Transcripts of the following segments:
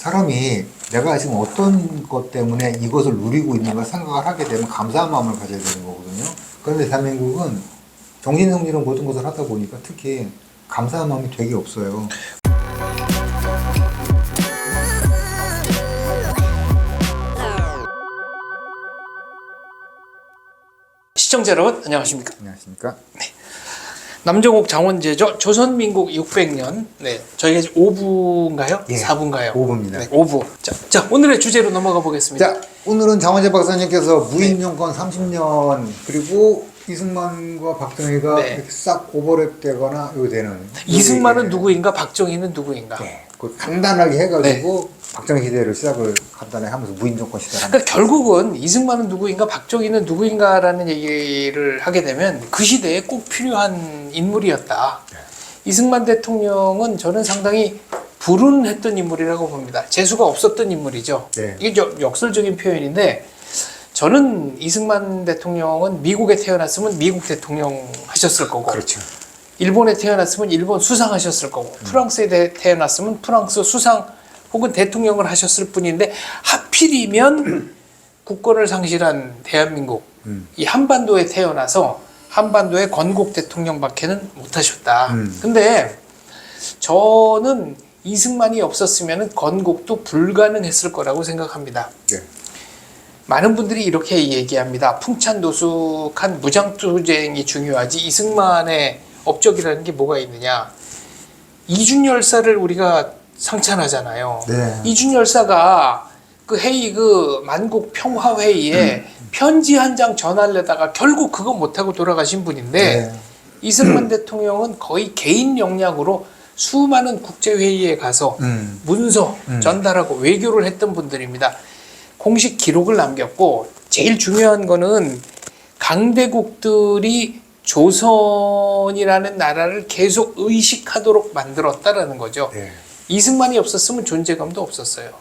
사람이 내가 지금 어떤 것 때문에 이것을 누리고 있는가 생각을 하게 되면 감사한 마음을 가져야 되는 거거든요. 그런데 대한민국은 정신성리로 모든 것을 하다 보니까 특히 감사한 마음이 되게 없어요. 시청자 여러분 안녕하십니까? 안녕하십니까? 남정옥 장원제조 조선민국 600년. 네, 저희가 이제 5부인가요? 예, 4부인가요? 5부입니다. 네, 5부. 자, 오늘의 주제로 넘어가 보겠습니다. 자, 오늘은 장원재 박사님께서 무인정권 30년 그리고 이승만과 박정희가 네. 이렇게 싹 오버랩 되거나 이거 되는 이승만은 누구인가? 박정희는 누구인가? 네, 그 간단하게 해가지고 박정희 시대를 시작을 간단하게 하면서 무인정권 시대를 합니다. 그러니까 결국은 이승만은 누구인가? 박정희는 누구인가라는 얘기를 하게 되면 그 시대에 꼭 필요한 인물이었다. 이승만 대통령은 저는 상당히 불운했던 인물이라고 봅니다. 재수가 없었던 인물이죠. 네. 이게 역설적인 표현인데 저는 이승만 대통령은 미국에 태어났으면 미국 대통령 하셨을 거고, 그렇죠. 일본에 태어났으면 일본 수상 하셨을 거고, 프랑스에 태어났으면 프랑스 수상 혹은 대통령을 하셨을 뿐인데 하필이면 국권을 상실한 대한민국 이 한반도에 태어나서 한반도의 건국 대통령밖에는 못 하셨다. 근데 저는 이승만이 없었으면 건국도 불가능했을 거라고 생각합니다. 네. 많은 분들이 이렇게 얘기합니다. 풍찬노숙한 무장투쟁이 중요하지 이승만의 업적이라는 게 뭐가 있느냐. 이준열사를 우리가 상찬하잖아요. 네. 이준열사가 그 회의, 그 만국 평화회의에 편지 한 장 전하려다가 결국 그거 못하고 돌아가신 분인데 네. 이승만 대통령은 거의 개인 역량으로 수많은 국제회의에 가서 문서 전달하고 외교를 했던 분들입니다. 공식 기록을 남겼고 제일 중요한 거는 강대국들이 조선이라는 나라를 계속 의식하도록 만들었다라는 거죠. 네. 이승만이 없었으면 존재감도 없었어요.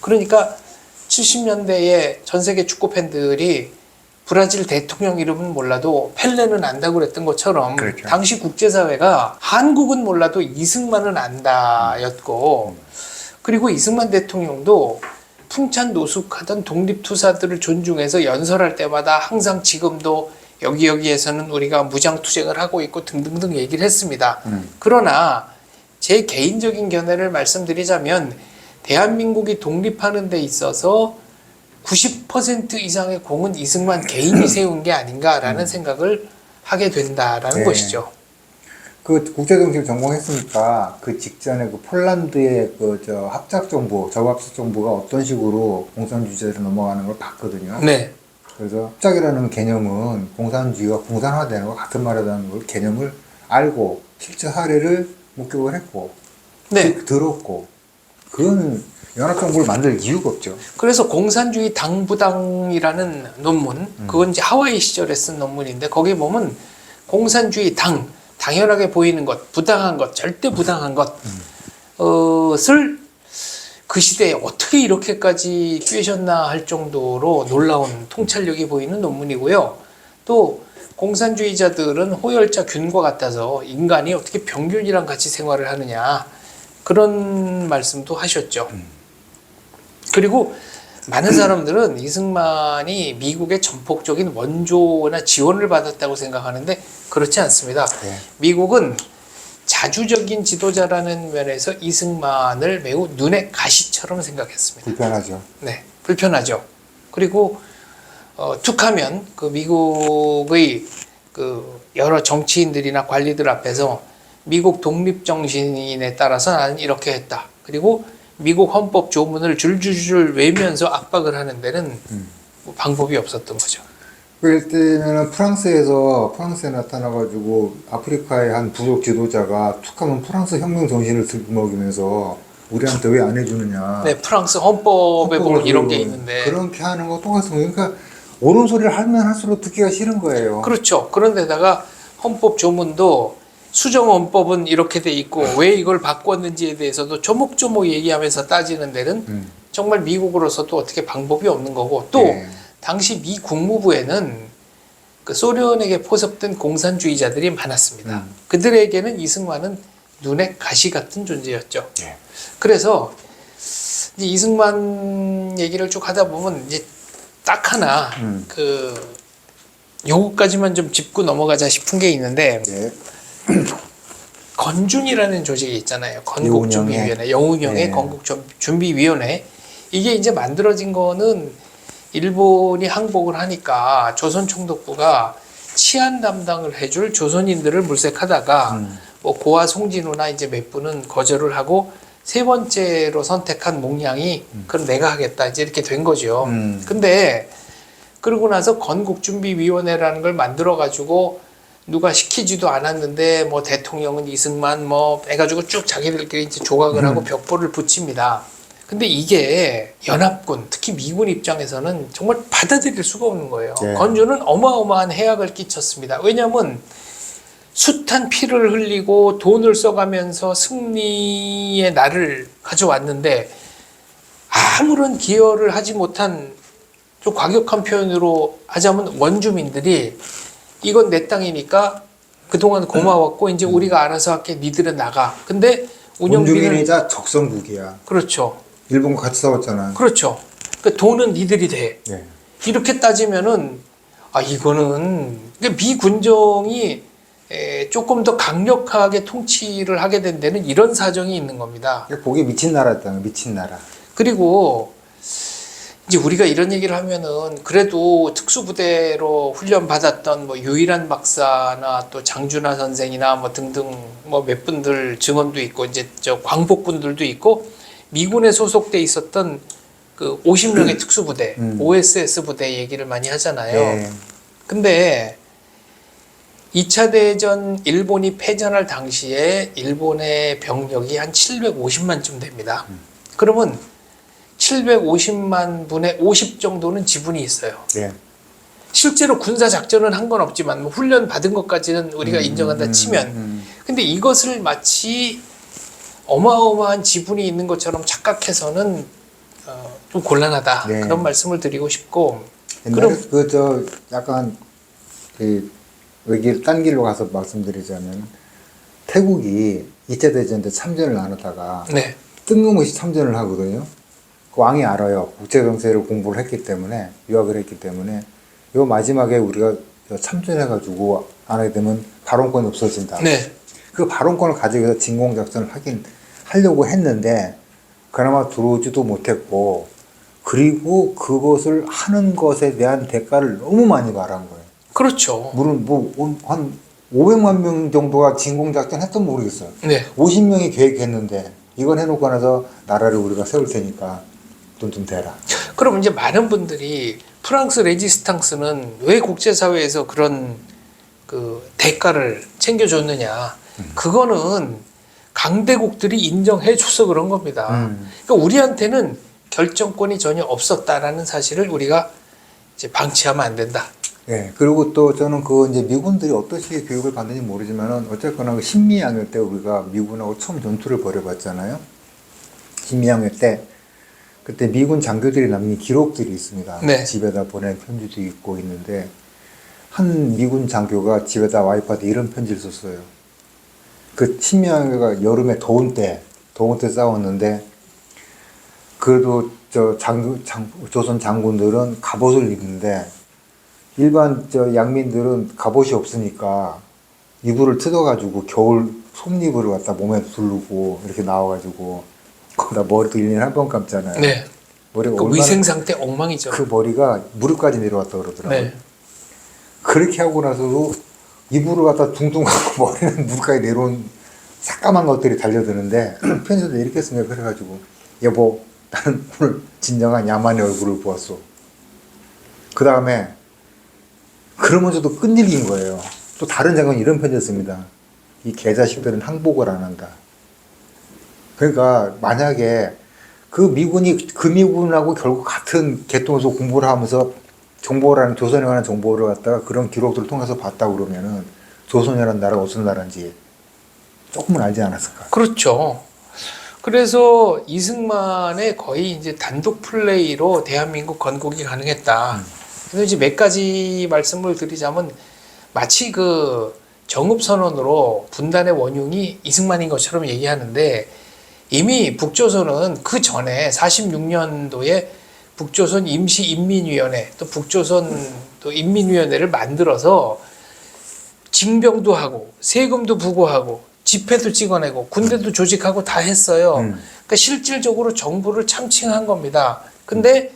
그러니까 70년대에 전 세계 축구 팬들이 브라질 대통령 이름은 몰라도 펠레는 안다고 그랬던 것처럼 그렇죠. 당시 국제사회가 한국은 몰라도 이승만은 안다였고 그리고 이승만 대통령도 풍찬노숙하던 독립투사들을 존중해서 연설할 때마다 항상 지금도 여기에서는 우리가 무장투쟁을 하고 있고 등등등 얘기를 했습니다. 그러나 제 개인적인 견해를 말씀드리자면 대한민국이 독립하는 데 있어서 90% 이상의 공은 이승만 개인이 세운 게 아닌가라는 생각을 하게 된다라는 네. 것이죠. 그 국제정치를 전공했으니까 그 직전에 그 폴란드의 합작정부, 저합작정부가 어떤 식으로 공산주의자로 넘어가는 걸 봤거든요. 네. 그래서 합작이라는 개념은 공산주의가 공산화되는 것 같은 말이라는 걸 개념을 알고 실제 사례를 목격을 했고 네. 들었고 그건 연합정부를 만들 이유가 없죠. 그래서 공산주의 당부당이라는 논문, 그건 이제 하와이 시절에 쓴 논문인데 거기에 보면 공산주의 당연하게 보이는 것, 부당한 것, 절대 부당한 것을 그 시대에 어떻게 이렇게까지 꿰셨나 할 정도로 놀라운 통찰력이 보이는 논문이고요. 또 공산주의자들은 호열자 균과 같아서 인간이 어떻게 병균이랑 같이 생활을 하느냐 그런 말씀도 하셨죠. 그리고 많은 사람들은 이승만이 미국의 전폭적인 원조나 지원을 받았다고 생각하는데 그렇지 않습니다. 네. 미국은 자주적인 지도자라는 면에서 이승만을 매우 눈의 가시처럼 생각했습니다. 불편하죠. 네, 불편하죠. 그리고 툭하면 그 미국의 그 여러 정치인들이나 관리들 앞에서 미국 독립 정신에 따라서 나는 이렇게 했다. 그리고 미국 헌법 조문을 줄줄줄 외면서 압박을 하는 데는 방법이 없었던 거죠. 그럴 때는 프랑스에 나타나가지고 아프리카의 한 부족 지도자가 툭하면 프랑스 혁명 정신을 들먹이면서 우리한테 왜 안 해주느냐. 네, 프랑스 헌법에 보면 이런 게 있는데. 그렇게 하는 거 똑같은 거. 그러니까 옳은 소리를 하면 할수록 듣기가 싫은 거예요. 그렇죠. 그런데다가 헌법 조문도 수정헌법은 이렇게 돼 있고 왜 이걸 바꿨는지에 대해서도 조목조목 얘기하면서 따지는 데는 정말 미국으로서도 어떻게 방법이 없는 거고 또 네. 당시 미 국무부에는 그 소련에게 포섭된 공산주의자들이 많았습니다. 그들에게는 이승만은 눈의 가시 같은 존재였죠. 네. 그래서 이제 이승만 얘기를 쭉 하다 보면 이제 딱 하나 그 요거까지만 좀 짚고 넘어가자 싶은 게 있는데 네. 건준이라는 조직이 있잖아요. 건국준비위원회, 영운영의 네. 건국준비위원회. 이게 이제 만들어진 거는 일본이 항복을 하니까 조선총독부가 치안 담당을 해줄 조선인들을 물색하다가 뭐 고아 송진우나 이제 몇 분은 거절을 하고 세 번째로 선택한 몽양이 그럼 내가 하겠다 이제 이렇게 된 거죠. 근데 그러고 나서 건국준비위원회라는 걸 만들어 가지고 누가 시키지도 않았는데 뭐 대통령은 이승만 뭐 해가지고 쭉 자기들끼리 이제 조각을 하고 벽보를 붙입니다. 근데 이게 연합군 특히 미군 입장에서는 정말 받아들일 수가 없는 거예요. 네. 건주는 어마어마한 해악을 끼쳤습니다. 왜냐하면 숱한 피를 흘리고 돈을 써가면서 승리의 날을 가져왔는데 아무런 기여를 하지 못한 좀 과격한 표현으로 하자면 원주민들이 이건 내 땅이니까 그동안 고마웠고 이제 우리가 알아서 할게 니들은 나가. 근데 운영비는 원주민이자 적성국이야. 그렇죠. 일본과 같이 싸웠잖아. 그렇죠. 그 돈은 니들이 돼. 네. 이렇게 따지면은 아 이거는 미군정이 조금 더 강력하게 통치를 하게 된 데는 이런 사정이 있는 겁니다. 보기 미친 나라였다. 미친 나라. 그리고 이제 우리가 이런 얘기를 하면은 그래도 특수부대로 훈련 받았던 뭐 유일한 박사나 또 장준하 선생이나 뭐 등등 뭐 몇 분들 증언도 있고 이제 저 광복군들도 있고 미군에 소속돼 있었던 그 50명의 특수부대 OSS 부대 얘기를 많이 하잖아요. 네. 근데 2차 대전 일본이 패전할 당시에 일본의 병력이 한 750만쯤 됩니다. 그러면 750만 분의 50 정도는 지분이 있어요. 네. 실제로 군사 작전은 한 건 없지만 뭐 훈련 받은 것까지는 우리가 인정한다 치면 근데 이것을 마치 어마어마한 지분이 있는 것처럼 착각해서는 좀 곤란하다. 네. 그런 말씀을 드리고 싶고 옛날에 그저 약간 그 여기 딴 길로 가서 말씀드리자면 태국이 2차 대전 때 참전을 안 하다가 네. 뜬금없이 참전을 하거든요. 그 왕이 알아요. 국제정세를 공부를 했기 때문에 유학을 했기 때문에 요 마지막에 우리가 참전해가지고 안 하게 되면 발언권이 없어진다. 네. 그 발언권을 가지고 진공작전을 하려고 했는데 그나마 들어오지도 못했고 그리고 그것을 하는 것에 대한 대가를 너무 많이 바란 거예요. 그렇죠. 물론 한 500만 명 정도가 진공작전 했던 모르겠어요. 네. 50명이 계획했는데 이건 해놓고 나서 나라를 우리가 세울 테니까 돈 좀 대라. 그럼 이제 많은 분들이 프랑스 레지스탕스는 왜 국제사회에서 그런 그 대가를 챙겨줬느냐. 그거는 강대국들이 인정해줘서 그런 겁니다. 그러니까 우리한테는 결정권이 전혀 없었다라는 사실을 우리가 이제 방치하면 안 된다. 네. 그리고 또 저는 그 이제 미군들이 어떤 식의 교육을 받는지 모르지만은 어쨌거나 그 신미양요 때 우리가 미군하고 처음 전투를 벌여봤잖아요. 신미양요 때 그때 미군 장교들이 남긴 기록들이 있습니다. 네. 집에다 보낸 편지도 있고 있는데 한 미군 장교가 집에다 와이프한테 이런 편지를 썼어요. 그 신미양요가 여름에 더운 때 싸웠는데 그래도 조선 장군들은 갑옷을 입는데 일반 양민들은 갑옷이 없으니까 이불을 뜯어가지고 겨울 솜이불을 갖다 몸에 두르고 이렇게 나와가지고 거기다 머리도 1년에 한 번 감잖아요. 네. 머리가 그 얼마나 위생 상태 엉망이죠. 그 머리가 무릎까지 내려왔다 그러더라고요. 네. 그렇게 하고 나서도 이불을 갖다 둥둥 하고 머리는 무릎까지 내려온 새까만 것들이 달려드는데 편지도 이렇게 쓰네요. 그래가지고 여보 나는 오늘 진정한 야만의 얼굴을 보았어. 그 다음에 그러면서도 끈질긴 거예요. 또 다른 장관이 이런 편지를 씁니다. 이 개자식들은 항복을 안 한다. 그러니까 만약에 그 미군하고 결국 같은 계통에서 공부를 하면서 정보라는 조선에 관한 정보를 갖다가 그런 기록들을 통해서 봤다 그러면은 조선이라는 나라가 어떤 나라인지 조금은 알지 않았을까. 그렇죠. 그래서 이승만의 거의 이제 단독 플레이로 대한민국 건국이 가능했다. 그래서 이제 몇 가지 말씀을 드리자면 마치 그 정읍선언으로 분단의 원흉이 이승만인 것처럼 얘기하는데 이미 북조선은 그 전에 46년도에 북조선 임시인민위원회 또 북조선 또 인민위원회를 만들어서 징병도 하고 세금도 부과하고 집회도 찍어내고 군대도 조직하고 다 했어요. 그러니까 실질적으로 정부를 참칭한 겁니다. 근데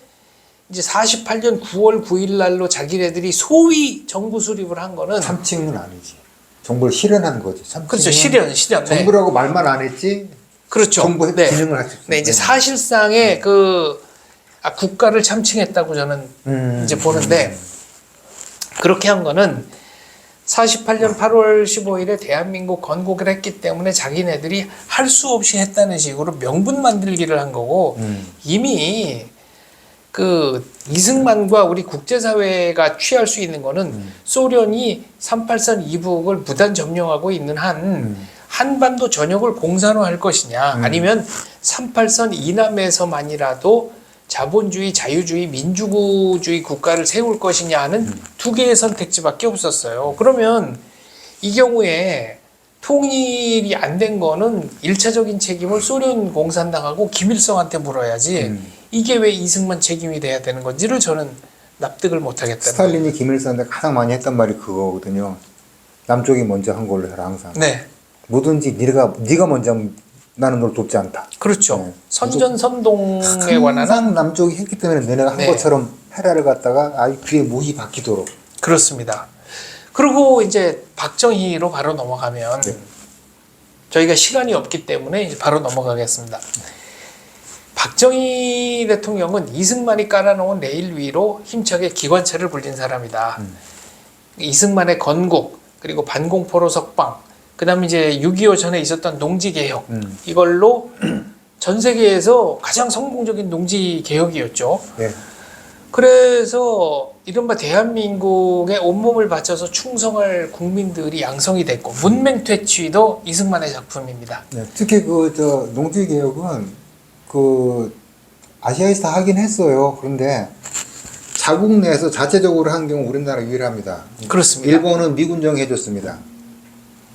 이제 48년 9월 9일 날로 자기네들이 소위 정부 수립을 한 거는 참칭은 아니지. 정부를 실현한 거지. 참칭은 그렇죠. 실현. 네. 정부라고 말만 안 했지. 그렇죠. 정부 네. 기능을 할 수 있어요. 네, 이제 사실상의 국가를 참칭했다고 저는 이제 보는데 그렇게 한 거는 48년 8월 15일에 대한민국 건국을 했기 때문에 자기네들이 할 수 없이 했다는 식으로 명분 만들기를 한 거고 이미 그 이승만과 우리 국제사회가 취할 수 있는 거는 소련이 38선 이북을 무단 점령하고 있는 한 한반도 전역을 공산화할 것이냐 아니면 38선 이남에서만이라도 자본주의, 자유주의, 민주주의 국가를 세울 것이냐 하는 두 개의 선택지밖에 없었어요. 그러면 이 경우에 통일이 안 된 거는 1차적인 책임을 소련 공산당하고 김일성한테 물어야지 이게 왜 이승만 책임이 돼야 되는 건지를 저는 납득을 못 하겠다는 거예요. 스탈린이 김일성한테 가장 많이 했던 말이 그거거든요. 남쪽이 먼저 한 걸로 해라 항상. 네. 뭐든지 네가 먼저 하면 나는 널 돕지 않다. 그렇죠. 네. 선전선동에 관한 항상 남쪽이 했기 때문에 너네가 한 네. 것처럼 헤라를 갖다가 그의 무희 바뀌도록. 그렇습니다. 그리고 이제 박정희로 바로 넘어가면 네. 저희가 시간이 없기 때문에 이제 바로 넘어가겠습니다. 박정희 대통령은 이승만이 깔아놓은 레일 위로 힘차게 기관차를 굴린 사람이다. 이승만의 건국 그리고 반공포로 석방 그 다음에 이제 6.25 전에 있었던 농지개혁 이걸로 전 세계에서 가장 성공적인 농지개혁이었죠. 네. 그래서 이른바 대한민국에 온몸을 바쳐서 충성할 국민들이 양성이 됐고 문맹퇴치도 이승만의 작품입니다. 네. 특히 농지 개혁은 아시아에서 다 하긴 했어요. 그런데 자국 내에서 자체적으로 한 경우 우리나라 유일합니다. 그렇습니다. 일본은 미군정 해줬습니다.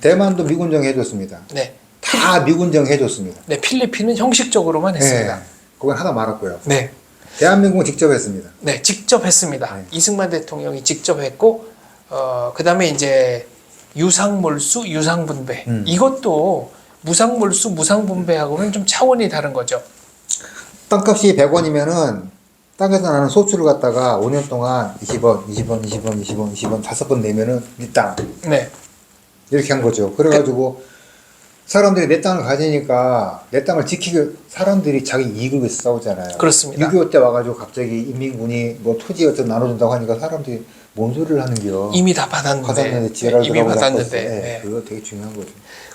대만도 미군정 해줬습니다. 네. 다 미군정 해줬습니다. 네, 필리핀은 형식적으로만 했습니다. 네. 그건 하다 말았고요. 네. 대한민국은 직접 했습니다. 네, 직접 했습니다. 네. 이승만 대통령이 직접 했고, 그 다음에 이제 유상몰수, 유상분배. 이것도 무상몰수, 무상분배하고는 좀 차원이 다른 거죠. 땅값이 100원이면은 땅에서 나는 소출을 갖다가 5년 동안 20원, 20원, 20원, 20원, 20원 5번 내면은 네 땅. 네. 이렇게 한 거죠. 그래가지고 사람들이 내 땅을 가지니까 내 땅을 지키기 사람들이 자기 이익을 위해서 싸우잖아요. 그렇습니다. 6.25 때 와가지고 갑자기 인민군이 뭐 토지 어쩌고 나눠준다고 하니까 사람들이 뭔 소리를 하는겨. 이미 다 받았는데. 지랄을 이미 들어가고 받았는데. 네. 네. 그거 되게 중요한 거죠.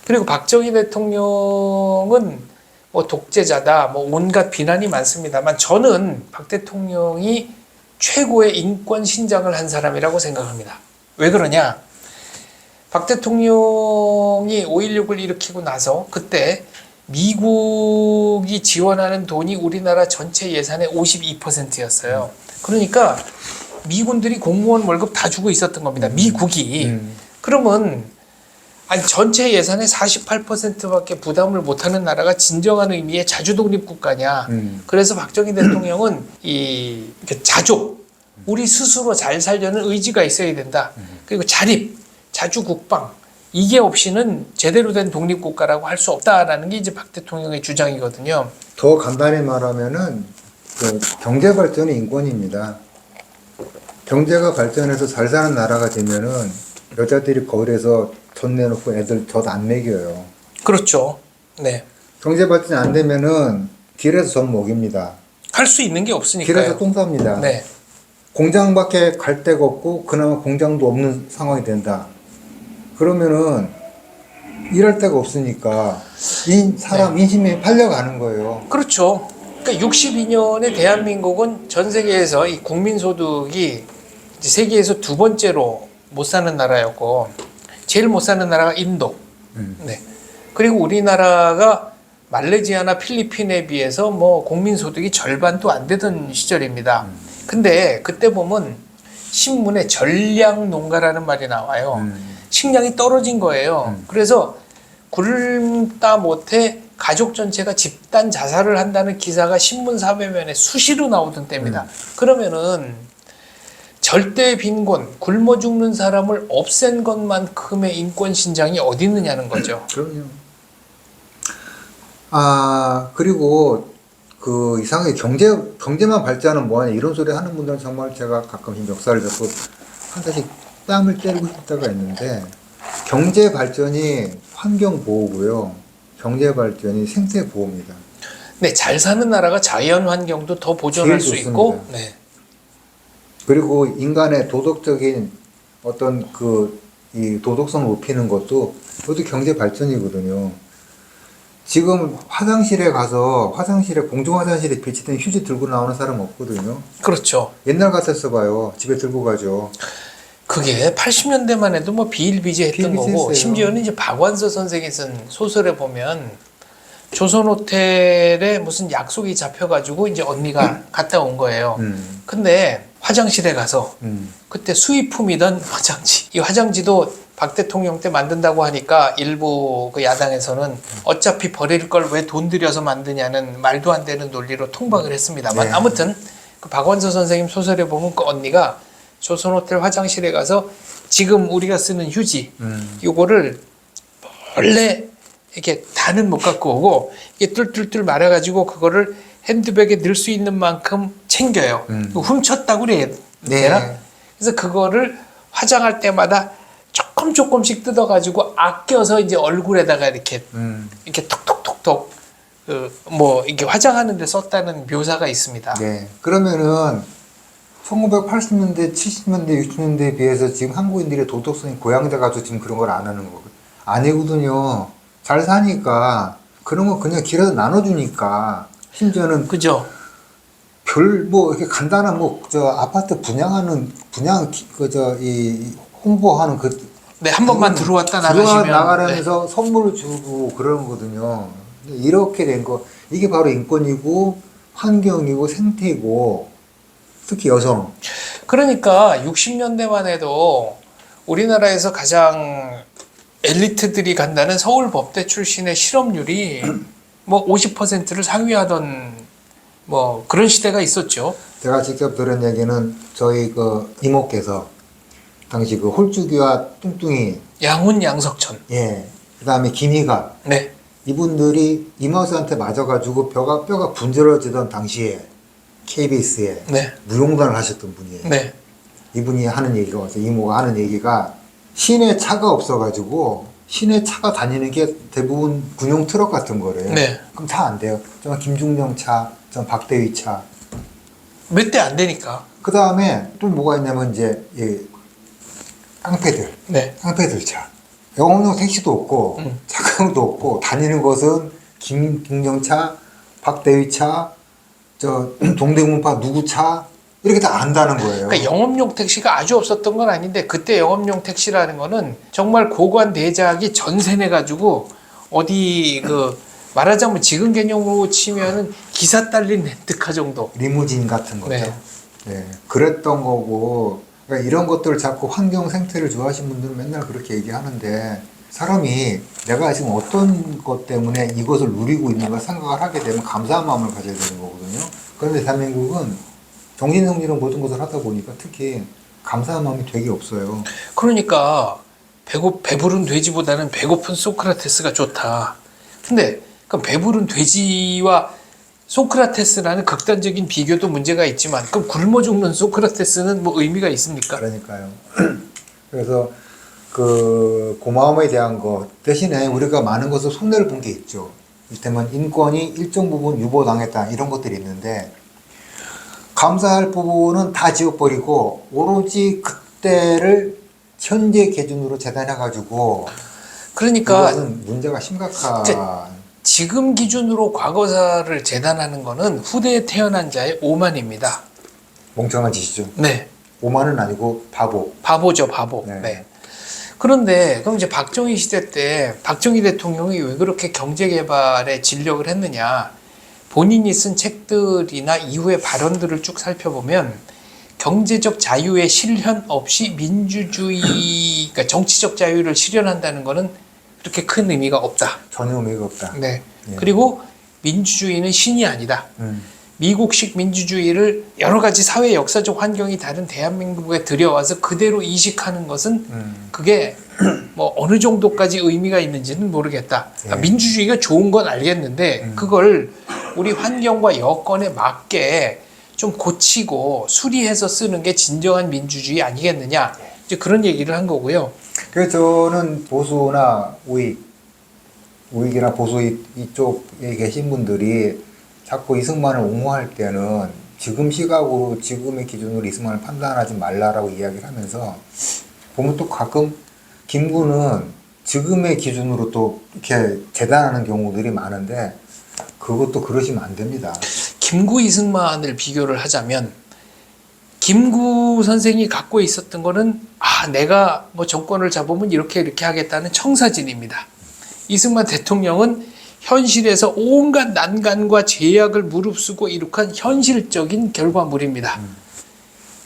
그리고 박정희 대통령은 뭐 독재자다, 뭐 온갖 비난이 많습니다만 저는 박 대통령이 최고의 인권 신장을 한 사람이라고 생각합니다. 왜 그러냐? 박 대통령이 5.16을 일으키고 나서 그때 미국이 지원하는 돈이 우리나라 전체 예산의 52%였어요. 그러니까 미군들이 공무원 월급 다 주고 있었던 겁니다. 미국이. 그러면 아니 전체 예산의 48%밖에 부담을 못하는 나라가 진정한 의미의 자주독립 국가냐. 그래서 박정희 대통령은 이 자족, 우리 스스로 잘 살려는 의지가 있어야 된다. 그리고 자립, 자주국방 이게 없이는 제대로 된 독립국가라고 할 수 없다라는 게 이제 박 대통령의 주장이거든요. 더 간단히 말하면은 경제 발전이 인권입니다. 경제가 발전해서 잘 사는 나라가 되면은 여자들이 거울에서 젖 내놓고 애들 젖 안 먹여요. 그렇죠. 네. 경제 발전이 안 되면은 길에서 젖 먹입니다. 할 수 있는 게 없으니까요. 길에서 똥 쌉니다. 네. 공장밖에 갈 데가 없고 그나마 공장도 없는 상황이 된다. 그러면은 일할 데가 없으니까 인심이 팔려가는 거예요. 그렇죠. 그러니까 62년에 대한민국은 전 세계에서 이 국민소득이 이제 세계에서 두 번째로 못 사는 나라였고 제일 못 사는 나라가 인도. 네. 그리고 우리나라가 말레이시아나 필리핀에 비해서 뭐 국민소득이 절반도 안 되던 시절입니다. 근데 그때 보면 신문에 전량농가라는 말이 나와요. 식량이 떨어진 거예요. 그래서 굶다 못해 가족 전체가 집단 자살을 한다는 기사가 신문 사회면에 수시로 나오던 때입니다. 그러면은 절대 빈곤, 굶어 죽는 사람을 없앤 것만큼의 인권 신장이 어디 있느냐는 거죠. 그럼요. 아, 그리고 그 이상하게 경제만 발전하면 뭐하냐 이런 소리 하는 분들은 정말 제가 가끔씩 멱살을 잡고 한 대씩 뺨을 때리고 싶을 때가 있는데, 경제 발전이 환경 보호고요. 경제 발전이 생태 보호입니다. 네, 잘 사는 나라가 자연 환경도 더 보존할 수 제일 있고, 좋습니다. 네. 그리고 인간의 도덕적인 어떤 이 도덕성을 높이는 것도 그것도 경제 발전이거든요. 지금 화장실에 가서 공중 화장실에 비치된 휴지 들고 나오는 사람 없거든요. 그렇죠. 옛날 같았어 봐요. 집에 들고 가죠. 그게 80년대만 해도 뭐 비일비재했던 거고, 비일비재했어요. 심지어는 이제 박완서 선생이 쓴 소설에 보면 조선 호텔에 무슨 약속이 잡혀가지고 이제 언니가 갔다 온 거예요. 근데 화장실에 가서 그때 수입품이던 화장지, 이 화장지도 박 대통령 때 만든다고 하니까 일부 그 야당에서는 어차피 버릴 걸 왜 돈 들여서 만드냐는 말도 안 되는 논리로 통박을 했습니다만, 네. 아무튼 그 박완서 선생님 소설에 보면 그 언니가 조선 호텔 화장실에 가서 지금 우리가 쓰는 휴지 요거를 원래 이렇게 다는 못 갖고 오고 이게 뚫뚫뚫 말아가지고 그거를 핸드백에 넣을 수 있는 만큼 챙겨요. 훔쳤다고 그래야 되나? 네. 그래서 그거를 화장할 때마다 조금씩 뜯어가지고 아껴서 이제 얼굴에다가 이렇게 톡톡톡톡 뭐 이게 화장하는데 썼다는 묘사가 있습니다. 네. 그러면은 1980년대, 70년대, 60년대에 비해서 지금 한국인들의 도덕성이 고양돼 가지고 지금 그런 걸 안 하는 거거든요. 아니거든요. 잘 사니까 그런 거 그냥 길어서 나눠주니까, 심지어는 그죠? 뭐 이렇게 간단한 아파트 이 홍보하는 네, 한 번만 들어왔다 들어와 나가시면 나가라면서 선물을 주고 그러는 거거든요. 이렇게 된 거, 이게 바로 인권이고 환경이고 생태고, 특히 여성. 그러니까 60년대만 해도 우리나라에서 가장 엘리트들이 간다는 서울법대 출신의 실업률이 뭐 50%를 상회하던 뭐 그런 시대가 있었죠. 제가 직접 들은 얘기는 저희 그 이모께서 당시 그 홀쭉이와 뚱뚱이, 양훈 양석천. 예, 그다음에 김희가, 네. 이분들이 이마우스한테 맞아가지고 뼈가 분질러지던 당시에 KBS에 네. 무용단을 하셨던 분이에요. 네. 이분이 하는 얘기가 왔어요. 이모가 하는 얘기가, 시내 차가 없어가지고 시내 차가 다니는 게 대부분 군용 트럭 같은 거래요. 네. 그럼 다 안 돼요. 좀 김중령 차, 좀 박대휘 차. 몇 대 안 되니까. 그 다음에 또 뭐가 있냐면 이제 깡패들, 네. 깡패들 차. 영업용 택시도 없고 차량도 없고 다니는 것은 김중령 차, 박대휘 차, 저 동대문파 누구 차, 이렇게 다 안다는 거예요. 그러니까 영업용 택시가 아주 없었던 건 아닌데, 그때 영업용 택시라는 거는 정말 고관 대작이 전세 내 가지고 어디 말하자면 지금 개념으로 치면은 기사 딸린 렌트카 정도. 리무진 같은 거죠. 네. 네, 그랬던 거고, 그러니까 이런 것들을 자꾸 환경 생태를 좋아하시는 분들은 맨날 그렇게 얘기하는데, 사람이 내가 지금 어떤 것 때문에 이것을 누리고 있는가 생각을 하게 되면 감사한 마음을 가져야 되는 거거든요. 그런데 대한민국은 정신성리로 모든 것을 하다 보니까 특히 감사한 마음이 되게 없어요. 그러니까 배부른 돼지보다는 배고픈 소크라테스가 좋다. 근데 그럼 배부른 돼지와 소크라테스라는 극단적인 비교도 문제가 있지만, 그럼 굶어 죽는 소크라테스는 뭐 의미가 있습니까? 그러니까요. 그래서 그 고마움에 대한 것 대신에 우리가 많은 것을 손해를 본 게 있죠. 이를테면 인권이 일정 부분 유보당했다, 이런 것들이 있는데, 감사할 부분은 다 지워버리고 오로지 그때를 현재 기준으로 재단해가지고, 그러니까 이것은 문제가 심각한. 지금 기준으로 과거사를 재단하는 거는 후대에 태어난 자의 오만입니다. 멍청한 짓이죠. 네. 오만은 아니고 바보. 바보죠, 바보. 네. 네. 그런데 그럼 이제 박정희 시대 때 박정희 대통령이 왜 그렇게 경제 개발에 진력을 했느냐? 본인이 쓴 책들이나 이후의 발언들을 쭉 살펴보면 경제적 자유의 실현 없이 민주주의, 그러니까 정치적 자유를 실현한다는 것은 그렇게 큰 의미가 없다. 전혀 의미가 없다. 네. 예. 그리고 민주주의는 신이 아니다. 음. 미국식 민주주의를 여러 가지 사회 역사적 환경이 다른 대한민국에 들여와서 그대로 이식하는 것은 그게 뭐 어느 정도까지 의미가 있는지는 모르겠다. 예. 민주주의가 좋은 건 알겠는데 그걸 우리 환경과 여건에 맞게 좀 고치고 수리해서 쓰는 게 진정한 민주주의 아니겠느냐. 이제 그런 얘기를 한 거고요. 그래서 저는 보수나 우익이나 보수 이쪽에 계신 분들이 자꾸 이승만을 옹호할 때는 지금 시각으로 지금의 기준으로 이승만을 판단하지 말라라고 이야기를 하면서 보면 또 가끔 김구는 지금의 기준으로 또 이렇게 재단하는 경우들이 많은데 그것도 그러시면 안 됩니다. 김구 이승만을 비교를 하자면 김구 선생이 갖고 있었던 거는 내가 뭐 정권을 잡으면 이렇게 하겠다는 청사진입니다. 이승만 대통령은 현실에서 온갖 난간과 제약을 무릅쓰고 이룩한 현실적인 결과물입니다.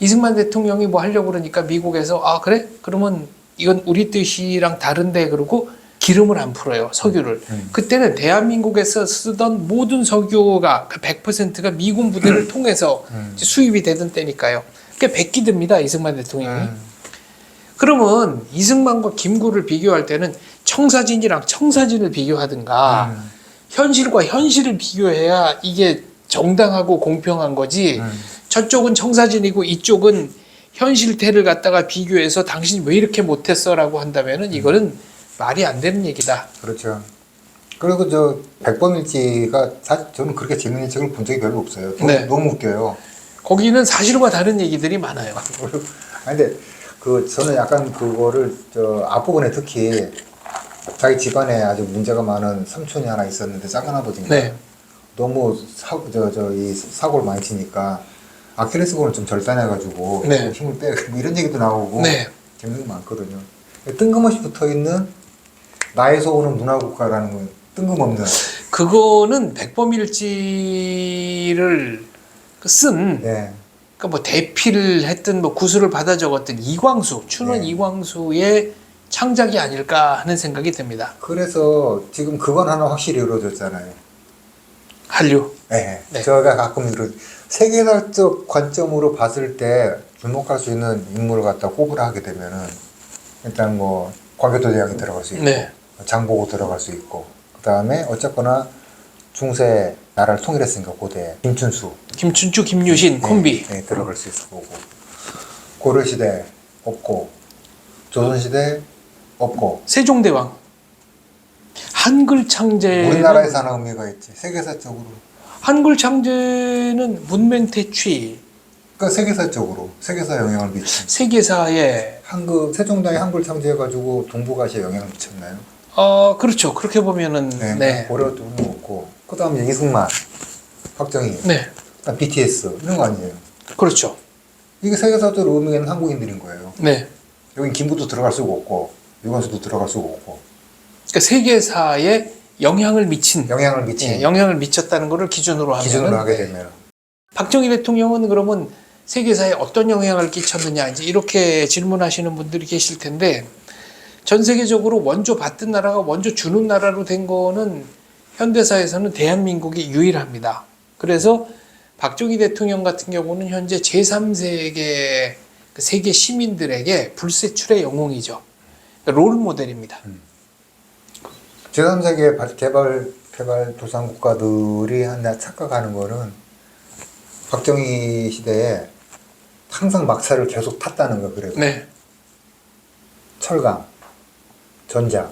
이승만 대통령이 뭐 하려고 그러니까 미국에서 그래? 그러면 이건 우리 뜻이랑 다른데 그러고 기름을 안 풀어요. 석유를. 그때는 대한민국에서 쓰던 모든 석유가 100%가 미군 부대를 통해서 이제 수입이 되던 때니까요. 그게 백기듭니다. 이승만 대통령이. 그러면 이승만과 김구를 비교할 때는 청사진이랑 청사진을 비교하든가 현실과 현실을 비교해야 이게 정당하고 공평한 거지. 저쪽은 청사진이고 이쪽은 현실태를 갖다가 비교해서 당신이 왜 이렇게 못했어라고 한다면은 이거는 말이 안 되는 얘기다. 그렇죠. 그리고 저 백범일지가 사실 저는 그렇게 재밌는 책을 본 적이 별로 없어요. 네. 너무 웃겨요. 거기는 사실과 다른 얘기들이 많아요. 근데 저는 약간 그거를 앞부분에 특히 자기 집안에 아주 문제가 많은 삼촌이 하나 있었는데 작은 아버지인가 네. 너무 이 사고를 많이 치니까 아킬레스건을 좀 절단해가지고 네. 힘을 빼 이런 얘기도 나오고 네. 재밌는 게 많거든요. 뜬금없이 붙어있는 나의 소원은 문화국가라는 건 뜬금없는 그거는 백범일지를 쓴 네. 그러니까 뭐 대필을 했든 뭐 구술을 받아 적었든 춘원 네. 이광수의 창작이 아닐까 하는 생각이 듭니다. 그래서 지금 그건 하나 확실히 이루어졌잖아요. 한류. 네. 네. 저희가 가끔 세계사적 관점으로 봤을 때 주목할 수 있는 인물을 갖다 꼽으라 하게 되면은 일단 뭐 광교도 대왕이 들어갈 수 있고 네. 장보고 들어갈 수 있고 그 다음에 어쨌거나 중세 나라를 통일했으니까 고대 김춘수 김춘추, 김유신 콤비. 네, 들어갈 수 있을 거고 고려시대 없고 조선시대 없고 세종대왕. 한글 창제. 우리나라에서 하나 의미가 있지 세계사적으로 한글 창제는 문맹태취. 그러니까 세계사적으로 세계사 영향을 미친 세계사에 세종대왕이 한글 창제해가지고 동북아시아에 영향을 미쳤나요? 그렇죠. 그렇게 보면은 네. 고려도 없고 그 다음에 이승만 박정희 네. 그다음 BTS 이런 거 아니에요? 그렇죠. 이게 세계사적 의미에는 한국인들인 거예요. 네. 여긴 김구도 들어갈 수가 없고 유관수도 들어갈 수가 없고 그러니까 세계사에 영향을 미친 영향을 미쳤다는 것을 기준으로 하게 되면 박정희 대통령은 그러면 세계사에 어떤 영향을 끼쳤느냐 이제 이렇게 질문하시는 분들이 계실 텐데 전 세계적으로 원조 받던 나라가 원조 주는 나라로 된 거는 현대사에서는 대한민국이 유일합니다. 그래서 박정희 대통령 같은 경우는 현재 제3세계 세계 시민들에게 불세출의 영웅이죠. 그러니까 롤 모델입니다. 제3세계 개발 도상 국가들이 하나 착각하는 거는 박정희 시대에 항상 막차를 계속 탔다는 거 그래요. 네. 철강, 전자,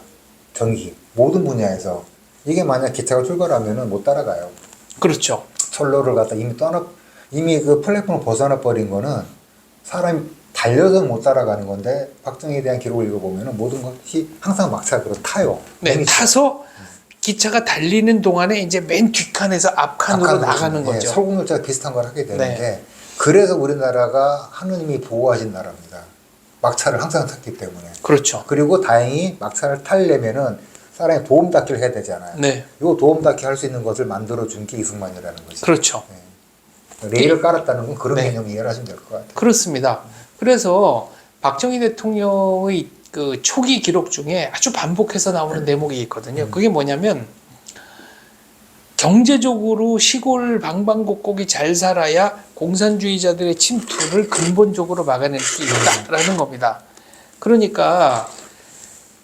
전기 모든 분야에서 이게 만약 기차가 출발하면은 못 따라가요. 그렇죠. 철로를 갖다 이미 그 플랫폼을 벗어나 버린 거는 사람이 달려서 못 따라가는 건데 박정희에 대한 기록을 읽어보면은 모든 것이 항상 막차로 타요. 네, 타서 기차가 달리는 동안에 이제 맨 뒷칸에서 앞칸으로 나가는 거죠. 설국열차 비슷한 걸 하게 되는데 그래서 우리나라가 하느님이 보호하신 나라입니다. 막차를 항상 탔기 때문에. 그렇죠. 그리고 다행히 막차를 타려면은 사람이 도움닫기를 해야 되잖아요. 네. 이 도움닫기 할 수 있는 것을 만들어준 게 이승만이라는 거죠. 그렇죠. 레일을 깔았다는 건 그런 네. 개념 이해를 하시면 될 것 같아요. 그렇습니다. 그래서 박정희 대통령의 그 초기 기록 중에 아주 반복해서 나오는 대목이 있거든요. 그게 뭐냐면 경제적으로 시골 방방곡곡이 잘 살아야 공산주의자들의 침투를 근본적으로 막아낼 수 있다라는 겁니다. 그러니까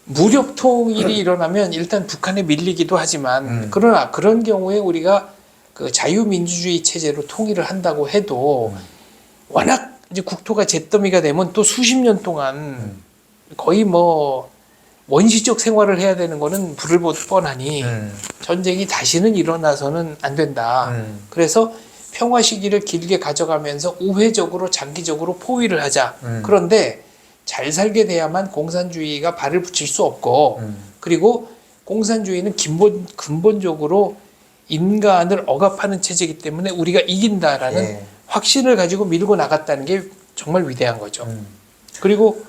무력 통일이 일어나면 일단 북한에 밀리기도 하지만 그러나 그런 경우에 우리가 그 자유민주주의 체제로 통일을 한다고 해도 워낙 이제 국토가 잿더미가 되면 또 수십 년 동안 거의 뭐 원시적 생활을 해야 되는 거는 불을 보듯 뻔하니 전쟁이 다시는 일어나서는 안 된다. 그래서 평화 시기를 길게 가져가면서 우회적으로 장기적으로 포위를 하자. 그런데 잘 살게 돼야만 공산주의가 발을 붙일 수 없고 그리고 공산주의는 근본적으로 인간을 억압하는 체제이기 때문에 우리가 이긴다라는 예. 확신을 가지고 밀고 나갔다는 게 정말 위대한 거죠. 그리고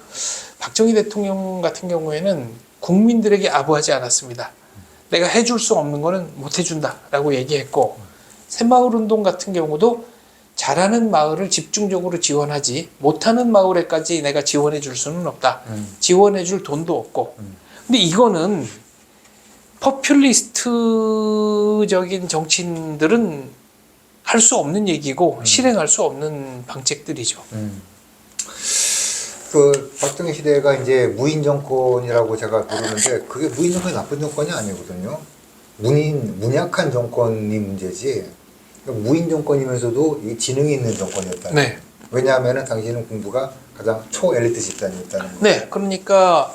박정희 대통령 같은 경우에는 국민들에게 아부하지 않았습니다. 내가 해줄 수 없는 거는 못 해준다라고 얘기했고 새마을운동 같은 경우도 잘하는 마을을 집중적으로 지원하지 못하는 마을에까지 내가 지원해 줄 수는 없다. 지원해 줄 돈도 없고. 근데 이거는 포퓰리스트적인 정치인들은 할 수 없는 얘기고 실행할 수 없는 방책들이죠. 그 박정희 시대가 이제 무인 정권이라고 제가 부르는데 그게 무인 정권이 나쁜 정권이 아니거든요. 문약한 정권이 문제지. 무인 정권이면서도 이 지능이 있는 정권이었다. 네. 왜냐하면은 당시에는 공부가 가장 초엘리트 집단이었다는 거죠. 네, 그러니까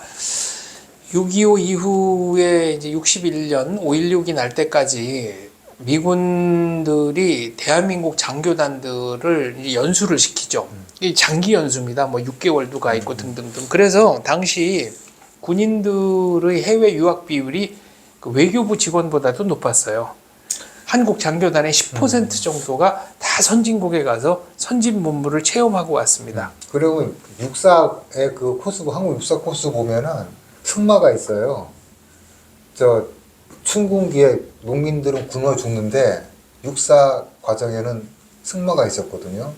6.25 이후에 이제 61년 5.16이 날 때까지 미군들이 대한민국 장교단들을 이제 연수를 시키죠. 이 장기 연수입니다. 뭐 6개월도 가 있고 등등등. 그래서 당시 군인들의 해외 유학 비율이 그 외교부 직원보다도 높았어요. 한국 장교단의 10% 정도가 다 선진국에 가서 선진 문물을 체험하고 왔습니다. 그리고 육사의 그 코스, 한국 육사 코스 보면은 승마가 있어요. 저 춘궁기에 농민들은 굶어 죽는데 육사 과정에는 승마가 있었거든요.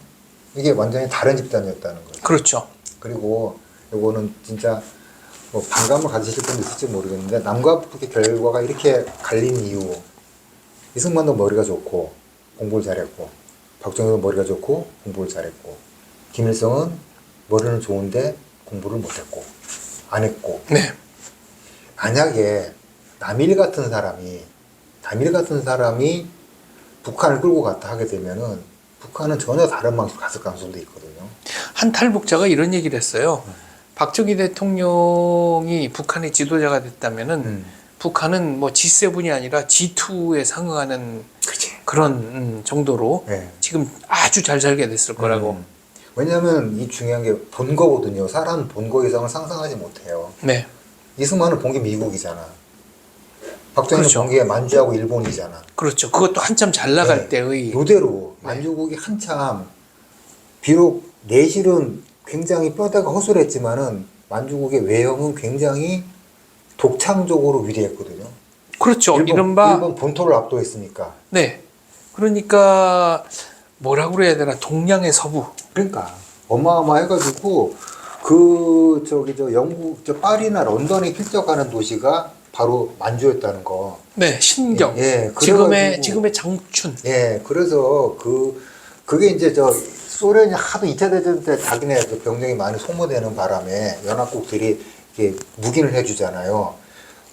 이게 완전히 다른 집단이었다는 거죠. 그렇죠. 그리고 요거는 진짜 뭐 반감을 가지실 분도 있을지 모르겠는데 남과 북의 결과가 이렇게 갈린 이유. 이승만도 머리가 좋고 공부를 잘했고 박정희도 머리가 좋고 공부를 잘했고 김일성은 머리는 좋은데 공부를 못했고 안 했고 네. 만약에 남일 같은 사람이 북한을 끌고 갔다 하게 되면은 북한은 전혀 다른 방식으로 갔을 가능성도 있거든요. 한 탈북자가 이런 얘기를 했어요. 박정희 대통령이 북한의 지도자가 됐다면은 북한은 뭐 G7이 아니라 G2에 상응하는 그런 정도로 네. 지금 아주 잘 살게 됐을 거라고. 왜냐하면 이 중요한 게 본 거거든요. 사람 본 거 이상을 상상하지 못해요. 네. 이승만은 본 게 미국이잖아. 박정희는 그렇죠. 본 게 만주하고 일본이잖아. 그렇죠. 그것도 한참 잘 나갈 네. 때의 요대로 만주국이 한참 비록 내실은 굉장히 뼈대가 허술했지만은 만주국의 외형은 굉장히 독창적으로 위대했거든요. 그렇죠. 이른바 일본 본토를 압도했으니까. 네. 그러니까 뭐라고 그래야 되나 동양의 서부. 그러니까 어마어마해가지고 그 저 영국 저 파리나 런던에 필적하는 도시가 바로 만주였다는 거. 네, 신경. 예, 지금의 장춘. 예, 그래서 그게 이제 저 소련이 하도 2차 대전 때 자기네 그 병력이 많이 소모되는 바람에 연합국들이 이렇게 묵인을 해주잖아요.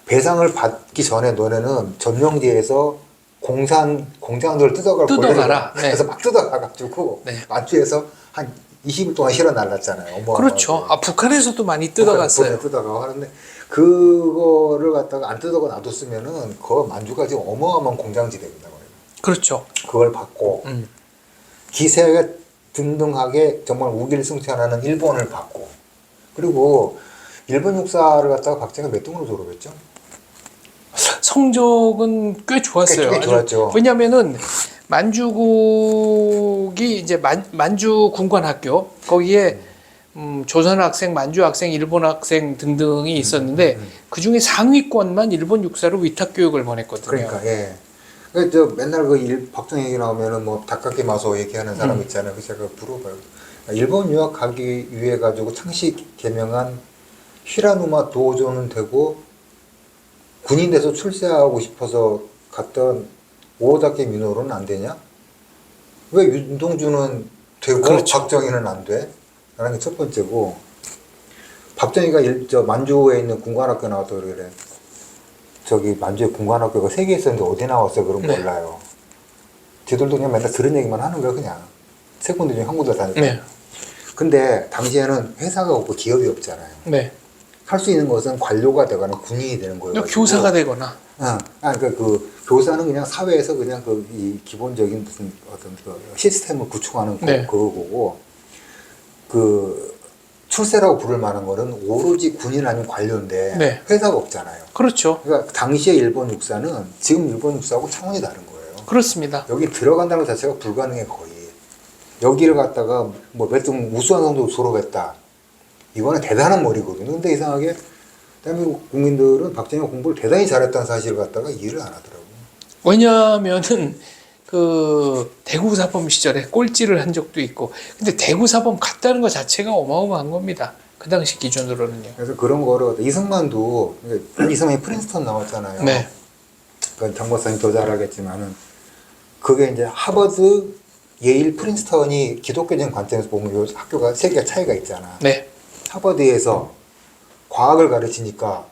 배상을 받기 전에 너네는 점령지에서 공장들을 뜯어가라. 네. 그래서 막 뜯어가가지고 네. 만주에서 한 20일 동안 실어 날랐잖아요. 그렇죠. 아, 북한에서도 많이 뜯어갔어요. 뜯어가고 하는데 그거를 갖다가 안 뜯어가 놔뒀으면은 그 만주가 지금 어마어마한 공장지 됩니다. 그렇죠. 그걸 받고 기세가 등등하게 정말 우길승천하는 일본을 받고 그리고 일본 육사를 갖다가 박정희가 몇 등으로 졸업했죠? 성적은 꽤 좋았어요. 꽤 좋았죠. 왜냐면은 만주국이 이제 만주 군관학교 거기에 조선 학생, 만주 학생, 일본 학생 등등이 있었는데 그 중에 상위권만 일본 육사로 위탁 교육을 보냈거든요. 그러니까 예. 저 맨날 박정희 얘기 나오면은 뭐 닭깎이 마소 얘기하는 사람 있잖아요. 그래서 제가 물어봐요. 일본 유학 가기 위해 가지고 창시 개명한 히라누마 도조는 되고 군인 돼서 출세하고 싶어서 갔던 오다케 미노루는 안 되냐? 왜 윤동주는 되고 그렇죠. 박정희는 안 돼? 라는 게 첫 번째고, 박정희가 만주에 있는 군관학교 나와서 그래. 저기 만주에 군관학교가 3개 있었는데 어디 나왔어? 그럼 네. 몰라요. 쟤들도 그냥 맨날 들은 얘기만 하는 거야, 그냥. 세 군데 중에 한 군데 다니고. 네. 근데 당시에는 회사가 없고 기업이 없잖아요. 네. 할 수 있는 것은 관료가 되거나 군인이 되는 거예요. 교사가 되거나. 그러니까 그 교사는 그냥 사회에서 그냥 이 기본적인 무슨 어떤 그 시스템을 구축하는 네. 그거고, 그 출세라고 부를 만한 거는 오로지 군인 아니면 관료인데 네. 회사가 없잖아요. 그렇죠. 그러니까 당시의 일본 육사는 지금 일본 육사하고 차원이 다른 거예요. 그렇습니다. 여기 들어간다는 것 자체가 불가능해 거의. 여기를 갔다가 뭐 몇 등 우수한 정도 졸업했다. 이거는 대단한 머리거든요. 근데 이상하게 대한민국 국민들은 박정희가 공부를 대단히 잘했다는 사실을 갖다가 이해를 안 하더라고요. 왜냐하면은 그 대구사범 시절에 꼴찌를 한 적도 있고, 근데 대구사범 갔다는 것 자체가 어마어마한 겁니다. 그 당시 기준으로는요. 그래서 그런 거를 이승만도, 이승만이 프린스턴 나왔잖아요. 네. 그건 정보성이 더 잘하겠지만은 그게 이제 하버드, 예일, 프린스턴이 기독교적인 관점에서 보면 요 학교가 3개가 차이가 있잖아. 네. 하버드에서 과학을 가르치니까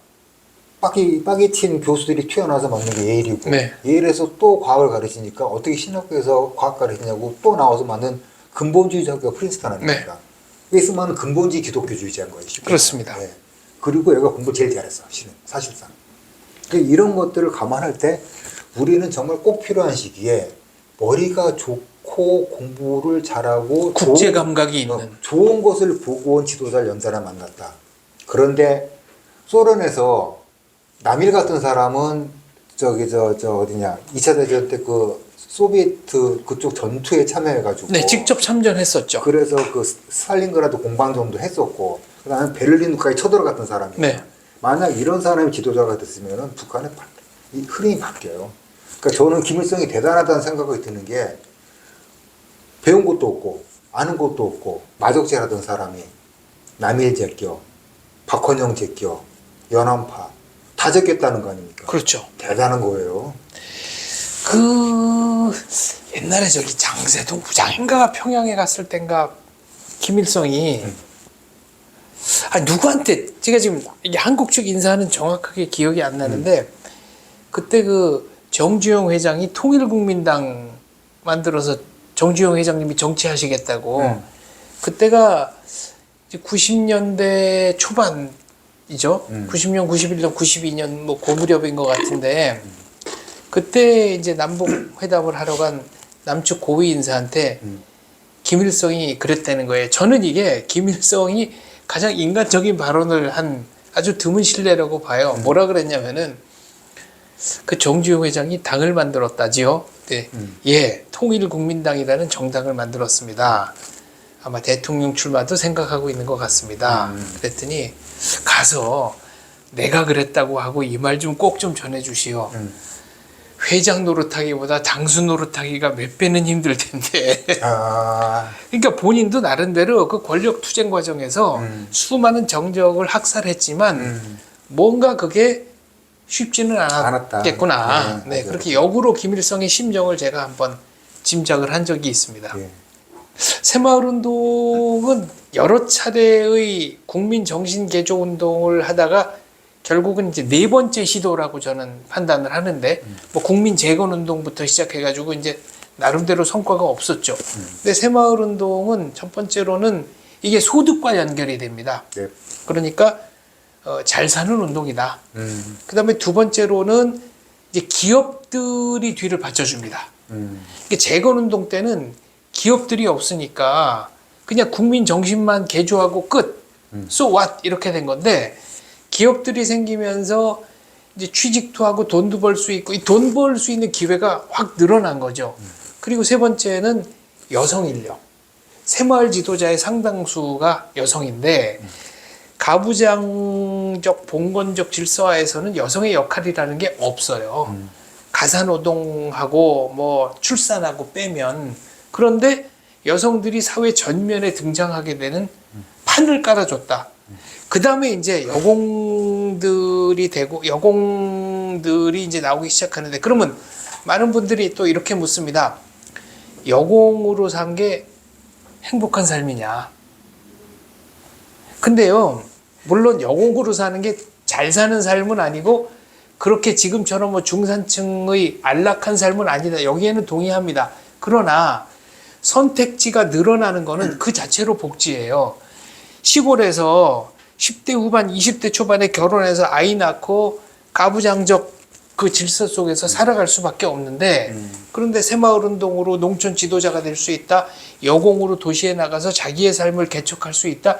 빠기 친 교수들이 튀어나와서 맞는 게 예일이고, 네. 예일에서 또 과학을 가르치니까 어떻게 신학교에서 과학 가르치냐고 또 나와서 만든 근본주의자 학교가 프린스턴 아닙니까? 이승만은 근본주의 기독교주의자인 거예요. 쉽게 그렇습니다. 말하면. 네. 그리고 얘가 공부 제일 잘했어, 사실상. 그러니까 이런 것들을 감안할 때 우리는 정말 꼭 필요한 시기에 머리가 좋고 공부를 잘하고 국제 감각이 있는. 좋은 것을 보고 온 지도자를 연달아 만났다. 그런데 소련에서 남일 같은 사람은 저기 저 어디냐 2차 대전 때 그 소비에트 그쪽 전투에 참여해가지고 네, 직접 참전했었죠. 그래서 그 스탈린그라드 공방정도 했었고 그다음에 베를린까지 쳐들어갔던 사람이에요. 네. 만약 이런 사람이 지도자가 됐으면은 북한의 이 흐름이 바뀌어요. 그러니까 저는 김일성이 대단하다는 생각이 드는 게 배운 것도 없고 아는 것도 없고 마적질하던 사람이 남일 제껴, 박헌영 제껴, 연안파 다 제꼈다는 거 아닙니까? 그렇죠. 대단한 거예요. 그 옛날에 저기 장세동 부장인가가 평양에 갔을 땐가 김일성이 누구한테 제가 지금 이게 한국 측 인사는 정확하게 기억이 안 나는데 그때 그 정주영 회장이 통일국민당 만들어서 정주영 회장님이 정치하시겠다고 그때가 이제 90년대 초반이죠. 90년, 91년, 92년 뭐 그 무렵인 것 같은데 그때 이제 남북 회담을 하러 간 남측 고위 인사한테 김일성이 그랬다는 거예요. 저는 이게 김일성이 가장 인간적인 발언을 한 아주 드문 신뢰라고 봐요. 뭐라 그랬냐면은 그 정주영 회장이 당을 만들었다지요. 네. 예, 통일국민당이라는 정당을 만들었습니다. 아마 대통령 출마도 생각하고 있는 것 같습니다. 그랬더니 가서 내가 그랬다고 하고 이 말 좀 꼭 좀 전해주시오. 회장 노릇하기보다 당수 노릇하기가 몇 배는 힘들 텐데. 그러니까 본인도 나름대로 그 권력 투쟁 과정에서 수많은 정적을 학살했지만 뭔가 그게 쉽지는 않았겠구나. 네, 그렇게 역으로 김일성의 심정을 제가 한번 짐작을 한 적이 있습니다. 예. 새마을운동은 여러 차례의 국민 정신 개조 운동을 하다가 결국은 이제 4번째 시도라고 저는 판단을 하는데 뭐 국민 재건 운동부터 시작해가지고 이제 나름대로 성과가 없었죠. 근데 새마을운동은 첫 번째로는 이게 소득과 연결이 됩니다. 네. 그러니까 잘 사는 운동이다. 그다음에 두 번째로는 이제 기업들이 뒤를 받쳐줍니다. 이게 재건 운동 때는 기업들이 없으니까 그냥 국민 정신만 개조하고 끝. So what 이렇게 된 건데. 기업들이 생기면서 이제 취직도 하고 돈도 벌 수 있고 이 돈 벌 수 있는 기회가 확 늘어난 거죠. 그리고 세 번째는 여성 인력. 새마을 지도자의 상당수가 여성인데 가부장적 봉건적 질서화에서는 여성의 역할이라는 게 없어요. 가사노동하고 뭐 출산하고 빼면 그런데 여성들이 사회 전면에 등장하게 되는 판을 깔아줬다. 그 다음에 이제 여공들이 되고 여공들이 이제 나오기 시작하는데 그러면 많은 분들이 또 이렇게 묻습니다. 여공으로 산 게 행복한 삶이냐? 근데요, 물론 여공으로 사는 게 잘 사는 삶은 아니고 그렇게 지금처럼 뭐 중산층의 안락한 삶은 아니다. 여기에는 동의합니다. 그러나 선택지가 늘어나는 거는 그 자체로 복지예요. 시골에서 10대 후반, 20대 초반에 결혼해서 아이 낳고 가부장적 그 질서 속에서 살아갈 수밖에 없는데 그런데 새마을운동으로 농촌 지도자가 될 수 있다. 여공으로 도시에 나가서 자기의 삶을 개척할 수 있다.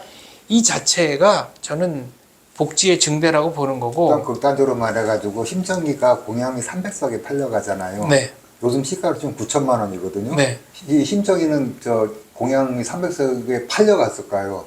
이 자체가 저는 복지의 증대라고 보는 거고. 일단 극단적으로 말해가지고 심정기가 공양이 300석에 팔려가잖아요. 네. 요즘 시가로 지금 9천만 원이거든요. 네. 이 심정이는 저 공양이 300석에 팔려갔을까요?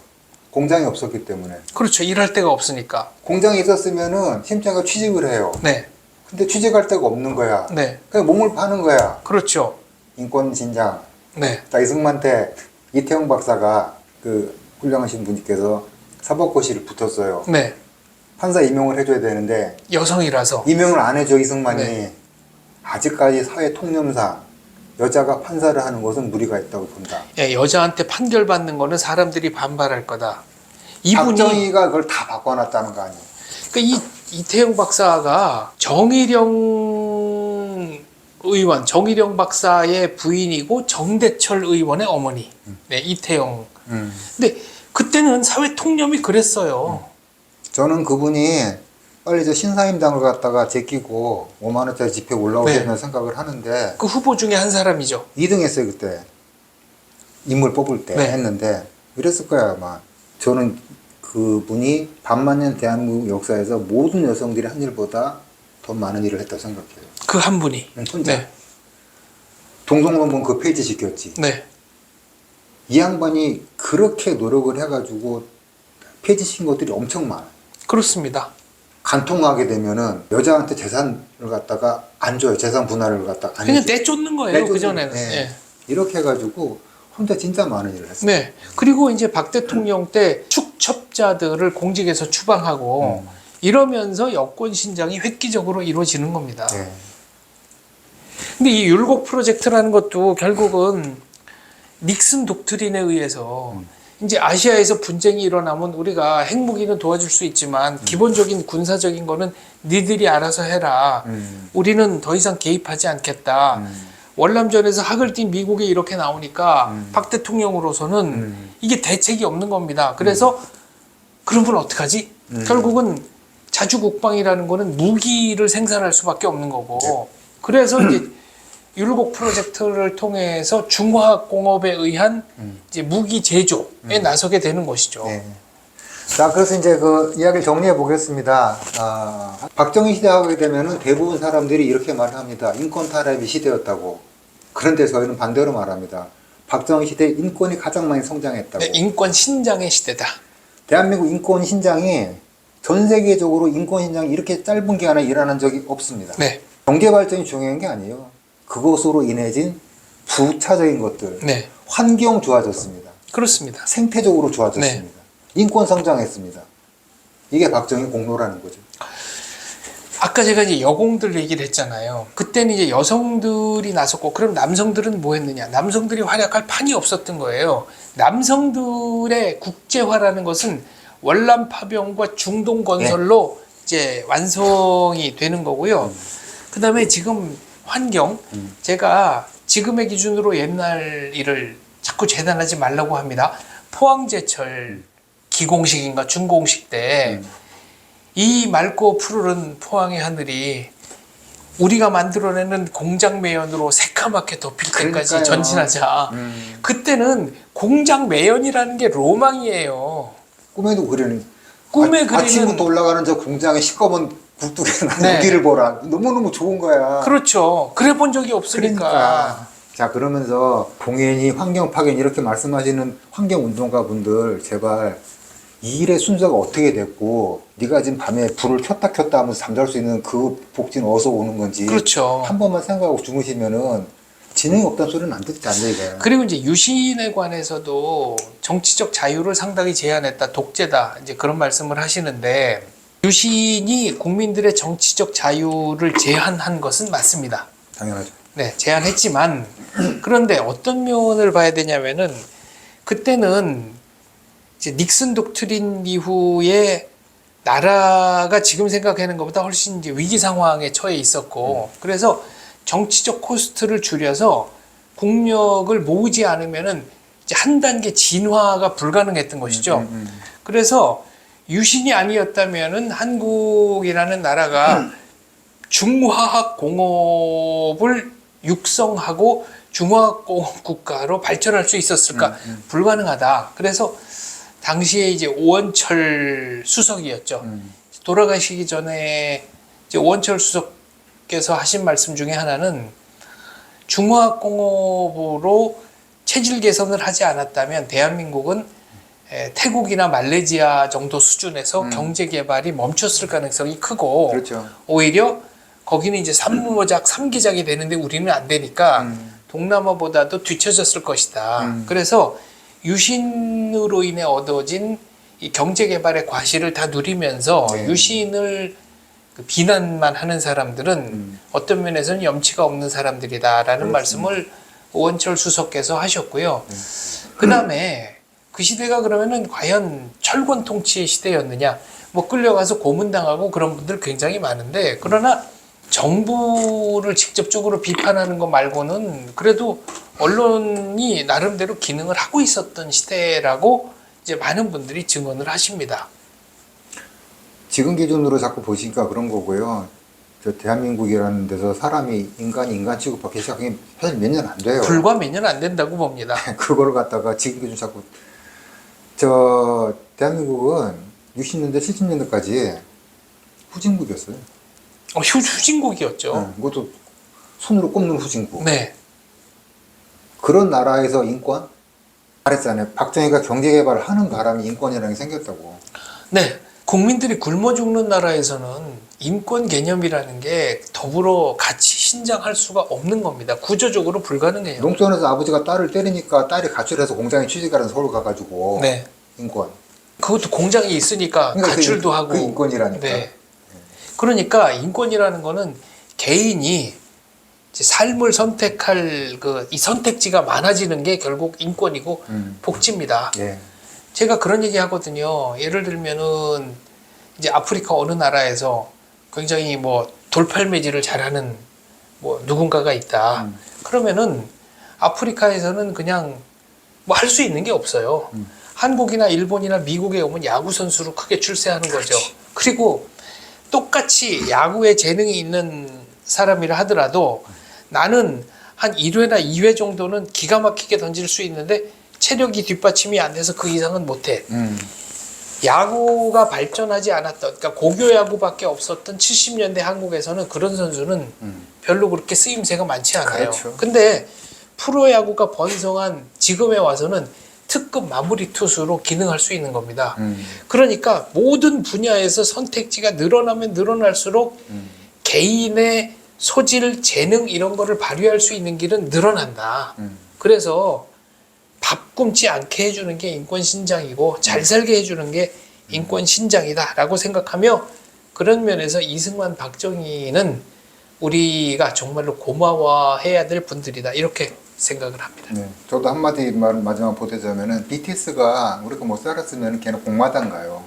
공장이 없었기 때문에. 그렇죠. 일할 데가 없으니까. 공장이 있었으면은 심정이가 취직을 해요. 네. 근데 취직할 데가 없는 거야. 네. 그냥 몸을 파는 거야. 그렇죠. 인권신장. 네. 자, 이승만한테 이태용 박사가 그 훌륭하신 분께서 사법고시를 붙었어요. 네. 판사 임용을 해줘야 되는데 여성이라서. 임용을 안 해줘 이승만이. 네. 아직까지 사회 통념상 여자가 판사를 하는 것은 무리가 있다고 본다. 예, 여자한테 판결받는 거는 사람들이 반발할 거다. 이분이 박정희가 그걸 다 바꿔놨다는 거 아니에요. 그러니까 이태용 박사가 정의령 의원, 정의령 박사의 부인이고 정대철 의원의 어머니. 네, 이태용. 근데 그때는 사회 통념이 그랬어요. 저는 그분이 빨리 저 신사임당을 갖다가 제끼고 5만 원짜리 집회 올라오셔야 된다는 생각을 하는데 그 후보 중에 한 사람이죠. 2등 했어요 그때. 인물 뽑을 때 네. 했는데 이랬을 거야 아마. 저는 그분이 반만년 대한민국 역사에서 모든 여성들이 한 일보다 더 많은 일을 했다고 생각해요. 그 한 분이. 혼자. 네. 동성론문 그 폐지 시켰지. 네. 이 양반이 그렇게 노력을 해가지고 폐지시킨 것들이 엄청 많아요. 그렇습니다. 간통하게 되면은 여자한테 재산을 갖다가 안 줘요. 재산 분할을 갖다가 안 그냥 해줘요. 내쫓는 거예요. 내쫓는 그전에는. 네. 예. 이렇게 해가지고 혼자 진짜 많은 일을 했어요. 네. 그리고 이제 박 대통령 때 축첩자들을 공직에서 추방하고 이러면서 여권 신장이 획기적으로 이루어지는 겁니다. 네. 근데 이 율곡 프로젝트라는 것도 결국은 닉슨 독트린에 의해서 이제 아시아에서 분쟁이 일어나면 우리가 핵무기는 도와줄 수 있지만 기본적인 군사적인 거는 니들이 알아서 해라. 우리는 더 이상 개입하지 않겠다. 월남전에서 학을 띈 미국이 이렇게 나오니까 박 대통령으로서는 이게 대책이 없는 겁니다. 그래서 그러면 어떡하지? 결국은 자주국방이라는 거는 무기를 생산할 수밖에 없는 거고. 그래서 이제 율곡 프로젝트를 통해서 중화공업에 의한 이제 무기 제조에 나서게 되는 것이죠. 네. 자, 그래서 이제 그 이야기를 정리해 보겠습니다. 박정희 시대 하게 되면은 대부분 사람들이 이렇게 말합니다. 인권 타락의 시대였다고. 그런데 저희는 반대로 말합니다. 박정희 시대 인권이 가장 많이 성장했다고. 네, 인권 신장의 시대다. 대한민국 인권 신장이 전 세계적으로 인권 신장이 이렇게 짧은 기간에 일어난 적이 없습니다. 네. 경제 발전이 중요한 게 아니에요. 그것으로 인해진 부차적인 것들, 네. 환경 좋아졌습니다. 그렇습니다. 생태적으로 좋아졌습니다. 인권 성장했습니다. 이게 박정희 공로라는 거죠. 아까 제가 이제 여공들 얘기를 했잖아요. 그때는 이제 여성들이 나섰고, 그럼 남성들은 뭐 했느냐? 남성들이 활약할 판이 없었던 거예요. 남성들의 국제화라는 것은 월남 파병과 중동 건설로 이제 완성이 되는 거고요. 그 다음에 지금 환경, 제가 지금의 기준으로 옛날 일을 자꾸 재단하지 말라고 합니다. 포항제철 기공식인가 준공식 때 이 맑고 푸르른 포항의 하늘이 우리가 만들어내는 공장 매연으로 새카맣게 덮일 때까지 그러니까요. 전진하자. 그때는 공장 매연이라는 게 로망이에요. 꿈에도 그리는. 꿈에 그리는. 아침부터 올라가는 저 공장에 시꺼먼 굴뚝에 나는 네. 여기를 보라. 너무너무 좋은 거야. 그렇죠. 그래 본 적이 없으니까. 그러니까. 자, 그러면서 공연이 환경 파견 이렇게 말씀하시는 환경 운동가 분들 제발 이 일의 순서가 어떻게 됐고 네가 지금 밤에 불을 켰다 하면서 잠잘 수 있는 그 복지는 어디서 오는 건지 그렇죠. 한 번만 생각하고 주무시면은 진행이 없다는 소리는 안 듣지 않나 이거야. 그리고 이제 유신에 관해서도 정치적 자유를 상당히 제한했다, 독재다, 이제 그런 말씀을 하시는데 유신이 국민들의 정치적 자유를 제한한 것은 맞습니다. 당연하죠. 네, 제안했지만 그런데 어떤 면을 봐야 되냐면은 그때는 이제 닉슨 독트린 이후에 나라가 지금 생각하는 것보다 훨씬 이제 위기 상황에 처해 있었고 그래서 정치적 코스트를 줄여서 국력을 모으지 않으면은 이제 한 단계 진화가 불가능했던 것이죠. 그래서 유신이 아니었다면은 한국이라는 나라가 중화학 공업을 육성하고 중화학 공업 국가로 발전할 수 있었을까? 불가능하다. 그래서 당시에 이제 오원철 수석이었죠. 돌아가시기 전에 이제 오원철 수석께서 하신 말씀 중에 하나는 중화학 공업으로 체질 개선을 하지 않았다면 대한민국은 태국이나 말레이시아 정도 수준에서 경제 개발이 멈췄을 가능성이 크고 그렇죠. 오히려 거기는 이제 삼무모작, 삼기작이 되는데 우리는 안 되니까 동남아보다도 뒤처졌을 것이다. 그래서 유신으로 인해 얻어진 이 경제 개발의 과실을 다 누리면서 네. 유신을 그 비난만 하는 사람들은 어떤 면에서는 염치가 없는 사람들이다라는 말씀을 오원철 수석께서 하셨고요. 그 다음에 그 시대가 그러면은 과연 철권 통치의 시대였느냐? 뭐 끌려가서 고문당하고 그런 분들 굉장히 많은데 그러나 정부를 직접적으로 비판하는 것 말고는 그래도 언론이 나름대로 기능을 하고 있었던 시대라고 이제 많은 분들이 증언을 하십니다. 지금 기준으로 자꾸 보시니까 그런 거고요. 저 대한민국이라는 데서 사람이 인간 취급받기 시작한 게 사실 몇 년 안 돼요. 불과 몇 년 안 된다고 봅니다. 그거를 갖다가 지금 기준 자꾸 저 대한민국은 60년대 70년대까지 후진국이었어요. 휴진국이었죠. 네, 그것도 손으로 꼽는 후진국. 네. 그런 나라에서 인권? 말했잖아요. 박정희가 경제개발을 하는 바람에 인권이라는 게 생겼다고. 네. 국민들이 굶어 죽는 나라에서는 인권 개념이라는 게 더불어 같이 신장할 수가 없는 겁니다. 구조적으로 불가능해요. 농촌에서 아버지가 딸을 때리니까 딸이 가출해서 공장에 취직하는 서울 가가지고 네. 인권. 그것도 공장이 있으니까 그러니까 가출도 하고. 그 인권이라니까. 네. 그러니까 인권이라는 거는 개인이 이제 삶을 선택할 이 선택지가 많아지는 게 결국 인권이고 복지입니다. 예. 제가 그런 얘기 하거든요. 예를 들면은 이제 아프리카 어느 나라에서 굉장히 뭐 돌팔매질을 잘하는 뭐 누군가가 있다. 그러면은 아프리카에서는 그냥 뭐 할 수 있는 게 없어요. 한국이나 일본이나 미국에 오면 야구 선수로 크게 출세하는 거죠. 그리고 똑같이 야구에 재능이 있는 사람이라 하더라도 나는 한 1회나 2회 정도는 기가 막히게 던질 수 있는데 체력이 뒷받침이 안 돼서 그 이상은 못해. 야구가 발전하지 않았던, 그러니까 고교 야구밖에 없었던 70년대 한국에서는 그런 선수는 별로 그렇게 쓰임새가 많지 않아요. 그렇죠. 근데 프로야구가 번성한 지금에 와서는 특급 마무리 투수로 기능할 수 있는 겁니다. 그러니까 모든 분야에서 선택지가 늘어나면 늘어날수록 개인의 소질, 재능 이런 거를 발휘할 수 있는 길은 늘어난다. 그래서 밥 굶지 않게 해주는 게 인권 신장이고 잘 살게 해주는 게 인권 신장이다라고 생각하며 그런 면에서 이승만, 박정희는 우리가 정말로 고마워해야 될 분들이다 이렇게 생각을 합니다. 네. 저도 한마디 말 마지막 보태자면은 BTS가 우리가 못 살았으면 걔는 공마당 가요.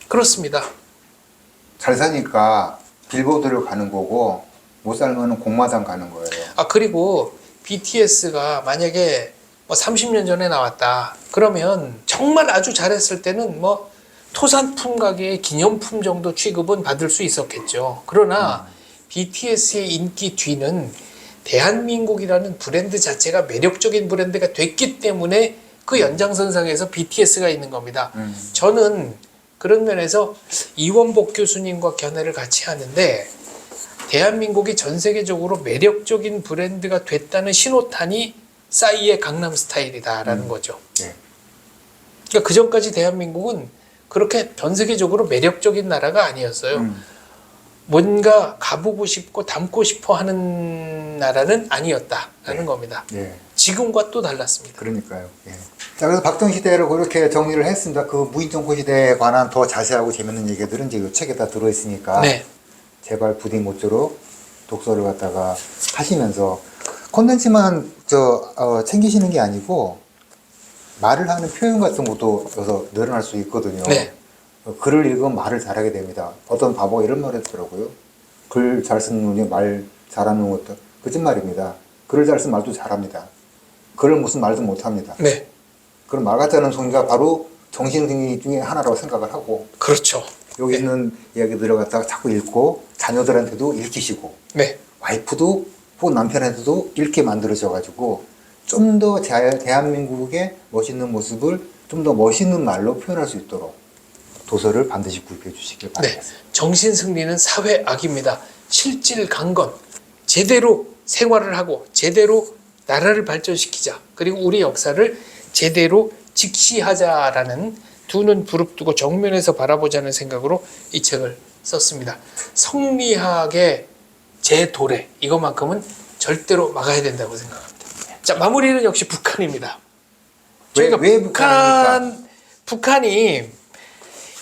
그렇습니다. 잘 사니까 빌보드를 가는 거고 못 살면은 공마당 가는 거예요. 아 그리고 BTS가 만약에 뭐 30년 전에 나왔다 그러면 정말 아주 잘했을 때는 뭐 토산품 가게의 기념품 정도 취급은 받을 수 있었겠죠. 그러나 BTS의 인기 뒤는 대한민국이라는 브랜드 자체가 매력적인 브랜드가 됐기 때문에 그 연장선상에서 BTS가 있는 겁니다. 저는 그런 면에서 이원복 교수님과 견해를 같이 하는데 대한민국이 전 세계적으로 매력적인 브랜드가 됐다는 신호탄이 싸이의 강남스타일이다라는 거죠. 네. 그러니까 그 전까지 대한민국은 그렇게 전 세계적으로 매력적인 나라가 아니었어요. 뭔가 가보고 싶고 담고 싶어 하는 나라는 아니었다라는 겁니다. 예. 지금과 또 달랐습니다. 그러니까요. 예. 자, 그래서 박정 시대를 그렇게 정리를 했습니다. 그 무인정부 시대에 관한 더 자세하고 재밌는 얘기들은 이제 이 책에 다 들어있으니까 네. 제발 부디 모쪼록 독서를 갖다가 하시면서 콘텐츠만 챙기시는 게 아니고 말을 하는 표현 같은 것도 여기서 늘어날 수 있거든요. 네. 글을 읽으면 말을 잘하게 됩니다. 어떤 바보가 이런 말을 했더라고요. 글 잘 쓰는 놈이 말 잘하는 것도 거짓말입니다. 글을 잘 쓰면 말도 잘합니다. 글을 무슨 말도 못합니다. 네. 그럼 말 같지 않은 소리가 바로 정신승리 중에 하나라고 생각을 하고 그렇죠. 여기 네. 있는 이야기 들어갔다가 자꾸 읽고 자녀들한테도 읽히시고 네. 와이프도 혹은 남편한테도 읽게 만들어져가지고 좀 더 대한민국의 멋있는 모습을 좀 더 멋있는 말로 표현할 수 있도록 도서를 반드시 구입해 주시길 네. 바라겠습니다. 정신승리는 사회악입니다. 실질강건. 제대로 생활을 하고 제대로 나라를 발전시키자. 그리고 우리 역사를 제대로 직시하자라는 두 눈 부릅뜨고 정면에서 바라보자는 생각으로 이 책을 썼습니다. 성리학의 제도래. 이것만큼은 절대로 막아야 된다고 생각합니다. 자, 마무리는 역시 북한입니다. 저희가 왜 북한입니까? 북한이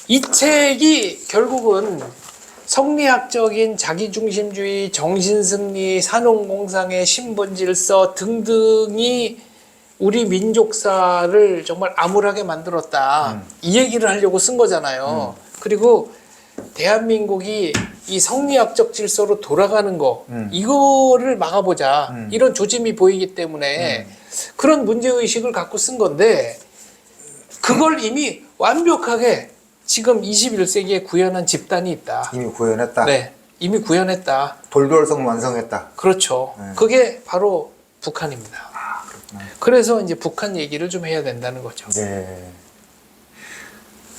이 책이 결국은 성리학적인 자기중심주의, 정신승리, 산업공상의 신분질서 등등이 우리 민족사를 정말 암울하게 만들었다. 이 얘기를 하려고 쓴 거잖아요. 그리고 대한민국이 이 성리학적 질서로 돌아가는 거, 이거를 막아보자. 이런 조짐이 보이기 때문에 그런 문제의식을 갖고 쓴 건데, 그걸 이미 완벽하게 지금 21세기에 구현한 집단이 있다. 이미 구현했다. 네, 이미 구현했다. 돌돌성 완성했다. 그렇죠. 네. 그게 바로 북한입니다. 그래서 이제 북한 얘기를 좀 해야 된다는 거죠. 네.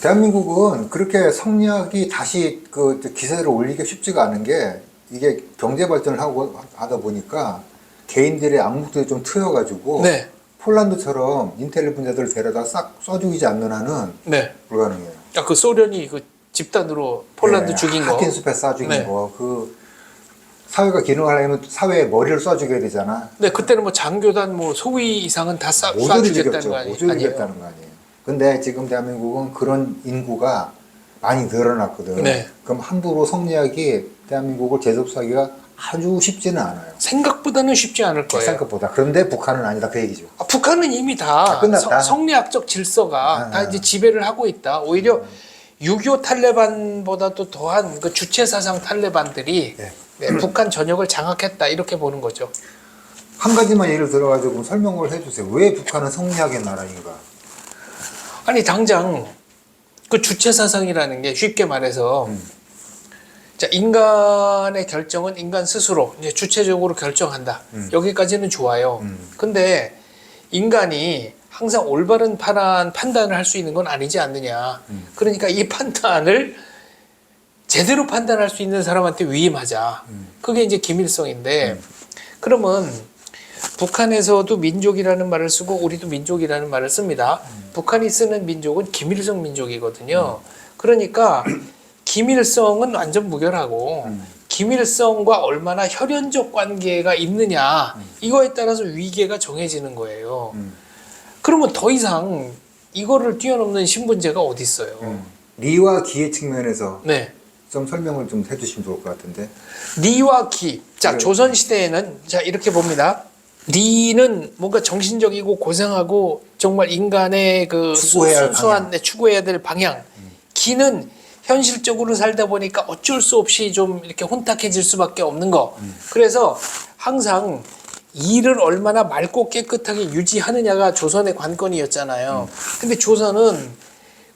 대한민국은 그렇게 성리학이 다시 그 기세를 올리기 쉽지가 않은 게 이게 경제 발전을 하고 하다 보니까 개인들의 암묵들이 좀 트여가지고 네, 폴란드처럼 인텔리 분자들을 데려다 싹 쏴죽이지 않는 한은 네. 불가능해요. 그 소련이 그 집단으로 폴란드 네, 죽인 거. 하킨숲에 쏴죽인 네. 거. 그 사회가 기능하려면 사회에 머리를 쏴죽여야 되잖아. 네, 그때는 뭐 장교단 뭐 소위 이상은 다 모조리 쏴주겠다는 죽였죠. 거 모조리 아니에요? 죽였다는 거 아니에요. 근데 지금 대한민국은 그런 인구가 많이 늘어났거든. 네. 그럼 함부로 성리학이 대한민국을 재접수하기가 아주 쉽지는 않아요. 생각보다는 쉽지 않을 거예요. 생각보다. 그런데 북한은 아니다 그 얘기죠. 북한은 이미 다 다 끝났다. 성리학적 질서가 다 이제 지배를 하고 있다. 오히려 6.25 탈레반보다도 더한 그 주체 사상 탈레반들이 네. 네, 북한 전역을 장악했다 이렇게 보는 거죠. 한 가지만 예를 들어가지고 설명을 해주세요. 왜 북한은 성리학의 나라인가? 아니 당장 그 주체 사상이라는 게 쉽게 말해서 자, 인간의 결정은 인간 스스로 이제 주체적으로 결정한다. 여기까지는 좋아요. 근데 인간이 항상 올바른 판단을 할 수 있는 건 아니지 않느냐. 그러니까 이 판단을 제대로 판단할 수 있는 사람한테 위임하자. 그게 이제 김일성인데 그러면 북한에서도 민족이라는 말을 쓰고 우리도 민족이라는 말을 씁니다. 북한이 쓰는 민족은 김일성 민족이거든요. 그러니까 김일성은 완전 무결하고 김일성과 얼마나 혈연적 관계가 있느냐 이거에 따라서 위계가 정해지는 거예요. 그러면 더 이상 이거를 뛰어넘는 신분제가 어디 있어요? 리와 기의 측면에서 네. 좀 설명을 좀 해주시면 좋을 것 같은데. 리와 기. 자, 네. 조선 시대에는 자 이렇게 봅니다. 리는 뭔가 정신적이고 고상하고 정말 인간의 그 추구해야 할 순수한 추구해야 될 방향. 기는 현실적으로 살다 보니까 어쩔 수 없이 좀 이렇게 혼탁해질 수밖에 없는 거. 그래서 항상 일을 얼마나 맑고 깨끗하게 유지하느냐가 조선의 관건이었잖아요. 근데 조선은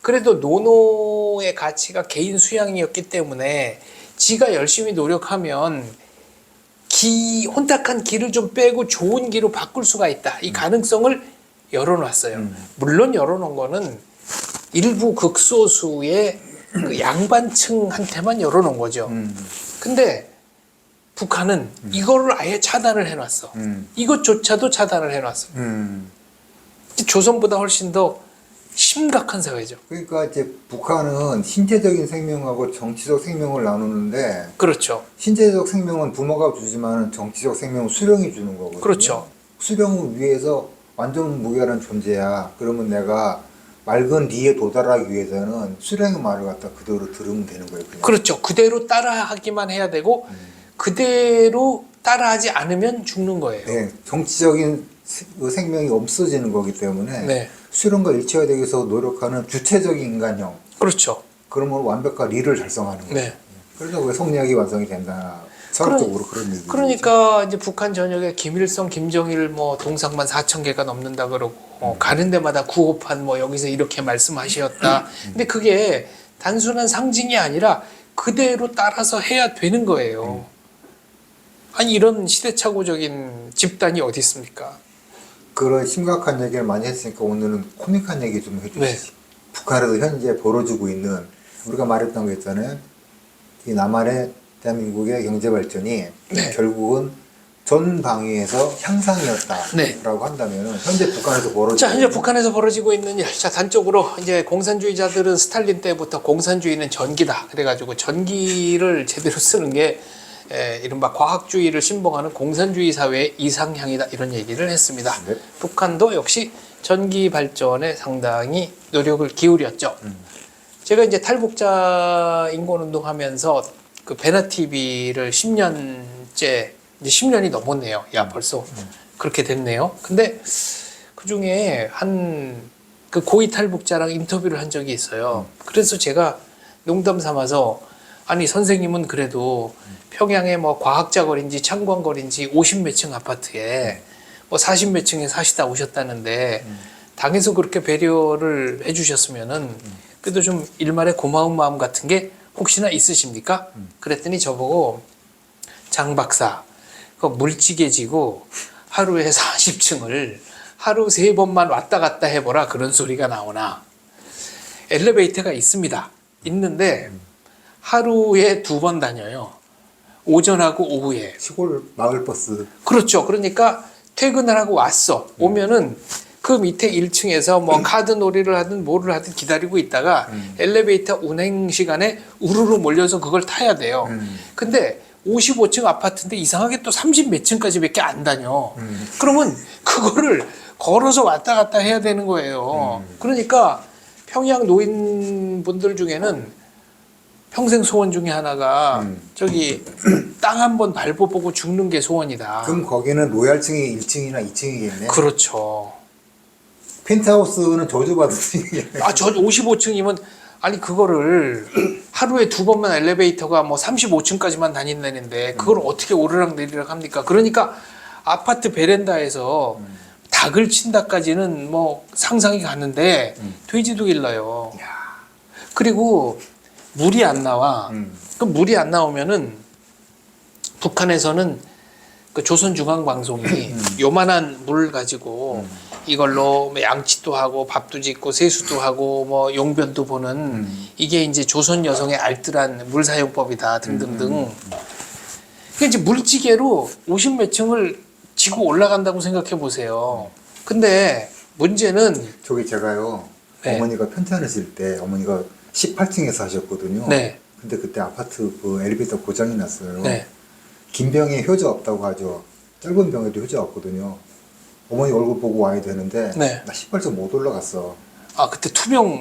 그래도 노노의 가치가 개인 수양이었기 때문에 지가 열심히 노력하면 혼탁한 기를 좀 빼고 좋은 기로 바꿀 수가 있다. 이 가능성을 열어놨어요. 물론 열어놓은 거는 일부 극소수의 그 양반층한테만 열어놓은 거죠. 근데 북한은 이거를 아예 차단을 해놨어. 이것조차도 차단을 해놨어. 조선보다 훨씬 더 심각한 사회죠. 그러니까 이제 북한은 신체적인 생명하고 정치적 생명을 나누는데 그렇죠. 신체적 생명은 부모가 주지만 정치적 생명은 수령이 주는 거거든요. 그렇죠. 수령을 위해서 완전 무결한 존재야. 그러면 내가 맑은 리에 도달하기 위해서는 수령의 말을 갖다 그대로 들으면 되는 거예요. 그냥. 그렇죠. 그대로 따라하기만 해야 되고 그대로 따라하지 않으면 죽는 거예요. 네, 정치적인 생명이 없어지는 거기 때문에 네. 수령과 일치화되기 위해서 노력하는 주체적인 인간형. 그렇죠. 그러면 완벽한 리를 달성하는 거예요. 네. 그래서 왜 성리학이 완성이 된다. 철학적으로 그런 얘기. 그러니까 이제 북한 전역에 김일성, 김정일 뭐 동상만 4,000개가 넘는다 그러고 가는 데마다 구호판 뭐 여기서 이렇게 말씀하셨다. 근데 그게 단순한 상징이 아니라 그대로 따라서 해야 되는 거예요. 아니 이런 시대착오적인 집단이 어디 있습니까? 그런 심각한 얘기를 많이 했으니까 오늘은 코믹한 얘기 좀 해주시지. 네. 북한에서 현재 벌어지고 있는 우리가 말했던 거 있잖아요. 이 남한의 대한민국의 경제 발전이 네. 결국은 전 방위에서 향상이었다라고 네. 한다면 현재 북한에서 벌어지고 자, 현재 북한에서 벌어지고 있는 일. 자, 단적으로 이제 공산주의자들은 스탈린 때부터 공산주의는 전기다. 그래가지고 전기를 제대로 쓰는 게 이른바 과학주의를 신봉하는 공산주의 사회의 이상향이다. 이런 얘기를 했습니다. 네. 북한도 역시 전기 발전에 상당히 노력을 기울였죠. 제가 이제 탈북자 인권운동 하면서 그 베나TV를 10년째, 이제 10년이 넘었네요. 야, 벌써 그렇게 됐네요. 근데 그 중에 그 고위 탈북자랑 인터뷰를 한 적이 있어요. 그래서 제가 농담 삼아서 아니, 선생님은 그래도 평양에 뭐 과학자 거리인지 창관 거리인지 50몇 층 아파트에 뭐 40몇 층에 사시다 오셨다는데 당에서 그렇게 배려를 해주셨으면은 그래도 좀 일말의 고마운 마음 같은 게 혹시나 있으십니까? 그랬더니 저보고 장 박사, 그 물찌개지고 하루에 40층을 하루 3번만 왔다 갔다 해보라 그런 소리가 나오나 엘리베이터가 있습니다. 있는데 하루에 2번 다녀요. 오전하고 오후에. 시골 마을 버스. 그렇죠. 그러니까 퇴근을 하고 왔어. 오면은 그 밑에 1층에서 뭐 카드 놀이를 하든 뭐를 하든 기다리고 있다가 엘리베이터 운행 시간에 우르르 몰려서 그걸 타야 돼요. 근데 55층 아파트인데 이상하게 또 30 몇 층까지밖에 안 다녀. 그러면 그거를 걸어서 왔다 갔다 해야 되는 거예요. 그러니까 평양 노인분들 중에는 평생 소원 중에 하나가 저기 땅 한번 밟아보고 죽는 게 소원이다. 그럼 거기는 로얄층이 1층이나 2층이겠네. 그렇죠. 펜트하우스는 저주받은 층이겠네. 아, 저 55층이면 아니 그거를 하루에 2번만 엘리베이터가 뭐 35층까지만 다닌다는데 그걸 어떻게 오르락 내리락 합니까? 그러니까 아파트 베란다에서 닭을 친다까지는 뭐 상상이 가는데 돼지도 길러요. 그리고 물이 안 나와. 그 물이 안 나오면은 북한에서는 그 조선중앙방송이 요만한 물 가지고 이걸로 뭐 양치도 하고 밥도 짓고 세수도 하고 뭐 용변도 보는 이게 이제 조선 여성의 알뜰한 물 사용법이다 등등등. 그 이제 물찌개로 50 몇 층을 지고 올라간다고 생각해 보세요. 근데 문제는 저기 제가요. 네. 어머니가 편찮으실 때 어머니가 18층에서 하셨거든요. 네. 근데 그때 아파트 그 엘리베이터 고장이 났어요. 네. 긴 병에 효자 없다고 하죠. 짧은 병에도 효자 없거든요. 어머니 얼굴 보고 와야 되는데 네. 나 18층 못 올라갔어. 아 그때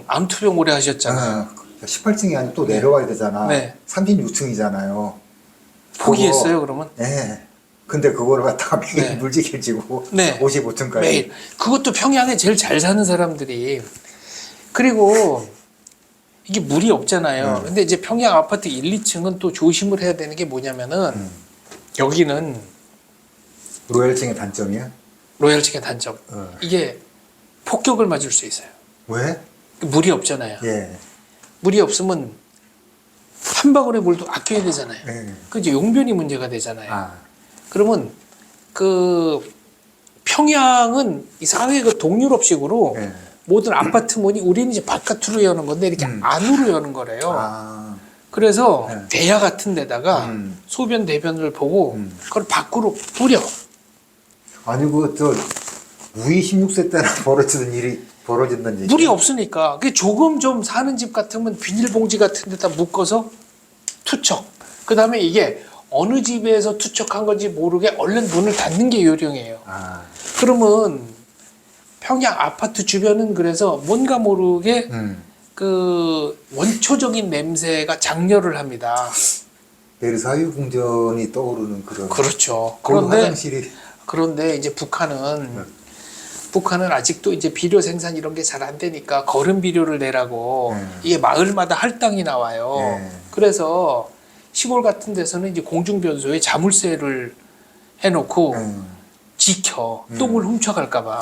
암투병 오래 하셨잖아요. 18층이 아니고 또 내려와야 되잖아. 네. 36층이잖아요. 포기했어요 그러면? 네. 근데 그거를 갖다가 매일 네. 물지개 지고 네. 55층까지. 매일. 그것도 평양에 제일 잘 사는 사람들이. 그리고 이게 물이 없잖아요. 근데 이제 평양 아파트 1, 2층은 또 조심을 해야 되는 게 뭐냐면은 여기는 로얄층의 단점이야? 로얄층의 단점. 이게 폭격을 맞을 수 있어요. 왜? 물이 없잖아요. 예. 물이 없으면 한 방울의 물도 아껴야 되잖아요. 예. 그 이제 용변이 문제가 되잖아요. 아. 그러면 그 평양은 이상하게 그 동유럽식으로 예. 모든 아파트 문이 우리는 이제 바깥으로 여는 건데 이렇게 안으로 여는 거래요. 아. 그래서 네. 대야 같은 데다가 소변 대변을 보고 그걸 밖으로 뿌려. 아니 저 우이 16세 때나 벌어진다는 얘기. 물이 없으니까 그 조금 좀 사는 집 같으면 비닐봉지 같은 데다 묶어서 투척. 그 다음에 이게 어느 집에서 투척한 건지 모르게 얼른 문을 닫는 게 요령이에요. 아. 그러면 평양 아파트 주변은 그래서 뭔가 모르게 그 원초적인 냄새가 장렬을 합니다. 베르사유 궁전이 떠오르는 그런. 그렇죠. 그런 그런데 화장실이. 그런데 이제 북한은 아직도 이제 비료 생산 이런 게 잘 안 되니까 거름 비료를 내라고 이게 마을마다 할당이 나와요. 네. 그래서 시골 같은 데서는 이제 공중 변소에 자물쇠를 해놓고 지켜 똥을 훔쳐갈까봐.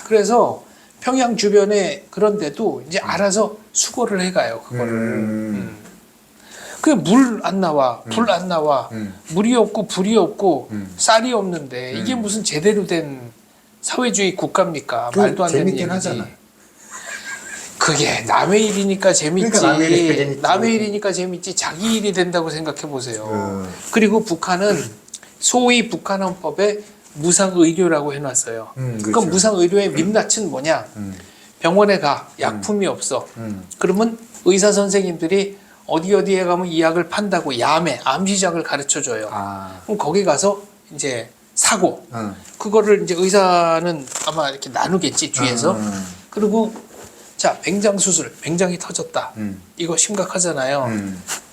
그래서 평양 주변에 그런 데도 이제 알아서 수거를 해가요 그거를. 그 물 안 나와, 불 안 나와, 물이 없고 불이 없고 쌀이 없는데 이게 무슨 제대로 된 사회주의 국가입니까? 말도 안 되는 재밌긴 얘기지. 하잖아. 그게 남의 일이니까 재밌지. 그러니까 남의 일이니까 재밌지. 남의 일이니까 재밌지. 자기 일이 된다고 생각해 보세요. 그리고 북한은 소위 북한 헌법에 무상의료라고 해놨어요. 그렇죠. 그럼 무상의료의 민낯은 뭐냐? 병원에 가 약품이 없어. 그러면 의사 선생님들이 어디에 가면 이 약을 판다고 암 시작을 가르쳐 줘요. 그럼 거기 가서 이제 사고 그거를 이제 의사는 아마 이렇게 나누겠지 뒤에서. 그리고 자 맹장 수술, 맹장이 터졌다. 이거 심각하잖아요.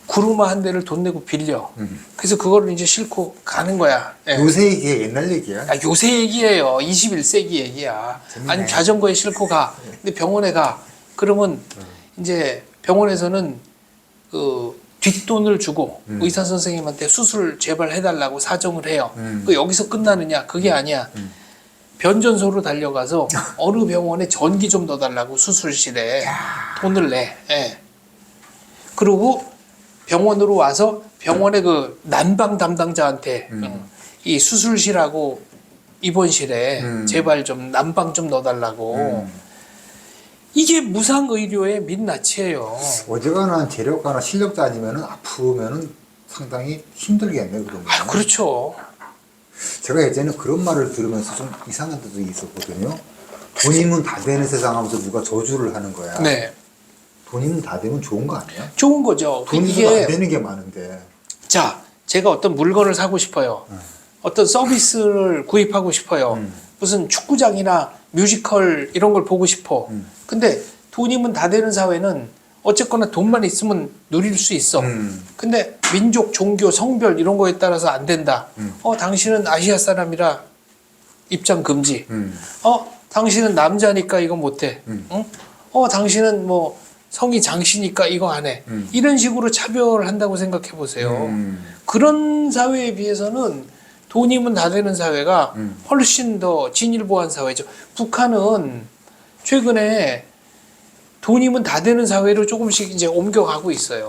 구루마 한 대를 돈 내고 빌려. 그래서 그거를 이제 싣고 가는 거야. 예. 요새 얘기야, 옛날 얘기야. 요새 얘기예요. 21세기 얘기야. 재밌네. 아니 자전거에 싣고 가. 근데 병원에 가. 그러면 이제 병원에서는 그 뒷돈을 주고 의사 선생님한테 수술 제발 해달라고 사정을 해요. 그 여기서 끝나느냐? 그게 아니야. 변전소로 달려가서 어느 병원에 전기 좀 넣어달라고 수술실에 돈을 내. 예. 그리고 병원으로 와서 병원의 그 난방 담당자한테 이 수술실하고 입원실에 제발 좀 난방 좀 넣어달라고. 이게 무상의료의 민낯이에요. 어지간한 재력가나 실력자 아니면은 아프면은 상당히 힘들겠네, 그러면. 그렇죠. 제가 예전에 그런 말을 들으면서 좀 이상한 데도 있었거든요. 돈이면 다 되는 세상 하면서 누가 저주를 하는 거야. 네. 돈이면 다 되면 좋은 거 아니야? 좋은 거죠. 돈이 안 되는 게 많은데. 자, 제가 어떤 물건을 사고 싶어요. 어떤 서비스를 구입하고 싶어요. 무슨 축구장이나 뮤지컬 이런 걸 보고 싶어. 근데 돈이면 다 되는 사회는 어쨌거나 돈만 있으면 누릴 수 있어. 근데 민족, 종교, 성별 이런 거에 따라서 안 된다. 당신은 아시아 사람이라 입장 금지. 당신은 남자니까 이거 못해. 응? 당신은 뭐 성이 장씨니까 이거 안 해. 이런 식으로 차별한다고 생각해 보세요. 그런 사회에 비해서는 돈이면 다 되는 사회가 훨씬 더 진일보한 사회죠. 북한은 최근에 돈이면 다 되는 사회로 조금씩 이제 옮겨가고 있어요.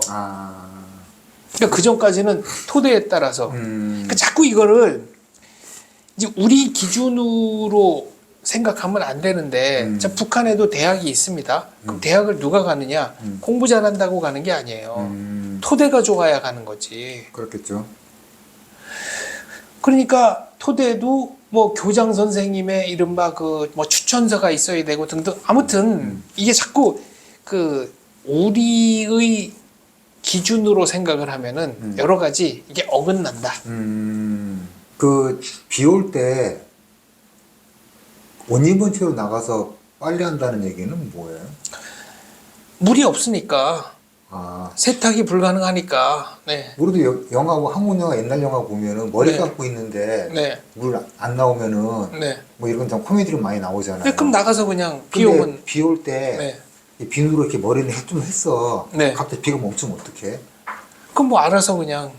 그러니까 그 전까지는 토대에 따라서. 그러니까 자꾸 이거를 이제 우리 기준으로 생각하면 안 되는데, 자, 북한에도 대학이 있습니다. 그럼 대학을 누가 가느냐? 공부 잘한다고 가는 게 아니에요. 토대가 좋아야 가는 거지. 그렇겠죠. 그러니까 토대도 뭐 교장 선생님의 이른바 그 뭐 추천서가 있어야 되고 등등. 아무튼 이게 자꾸 그 우리의 기준으로 생각을 하면은 여러 가지 이게 어긋난다. 그 비 올 때 옷 입은 채로 나가서 빨래한다는 얘기는 뭐예요? 물이 없으니까 아, 세탁이 불가능하니까. 네. 우리도 영화, 한국 영화, 옛날 영화 보면은 머리 네. 감고 있는데 네. 물 안 나오면은 네. 뭐 이런 좀 코미디로 많이 나오잖아요. 네, 그럼 나가서 그냥 비 오면. 비 올 때 네. 비누로 이렇게 머리는 좀 했어. 네. 갑자기 비가 멈추면 어떡해? 그럼 뭐 알아서 그냥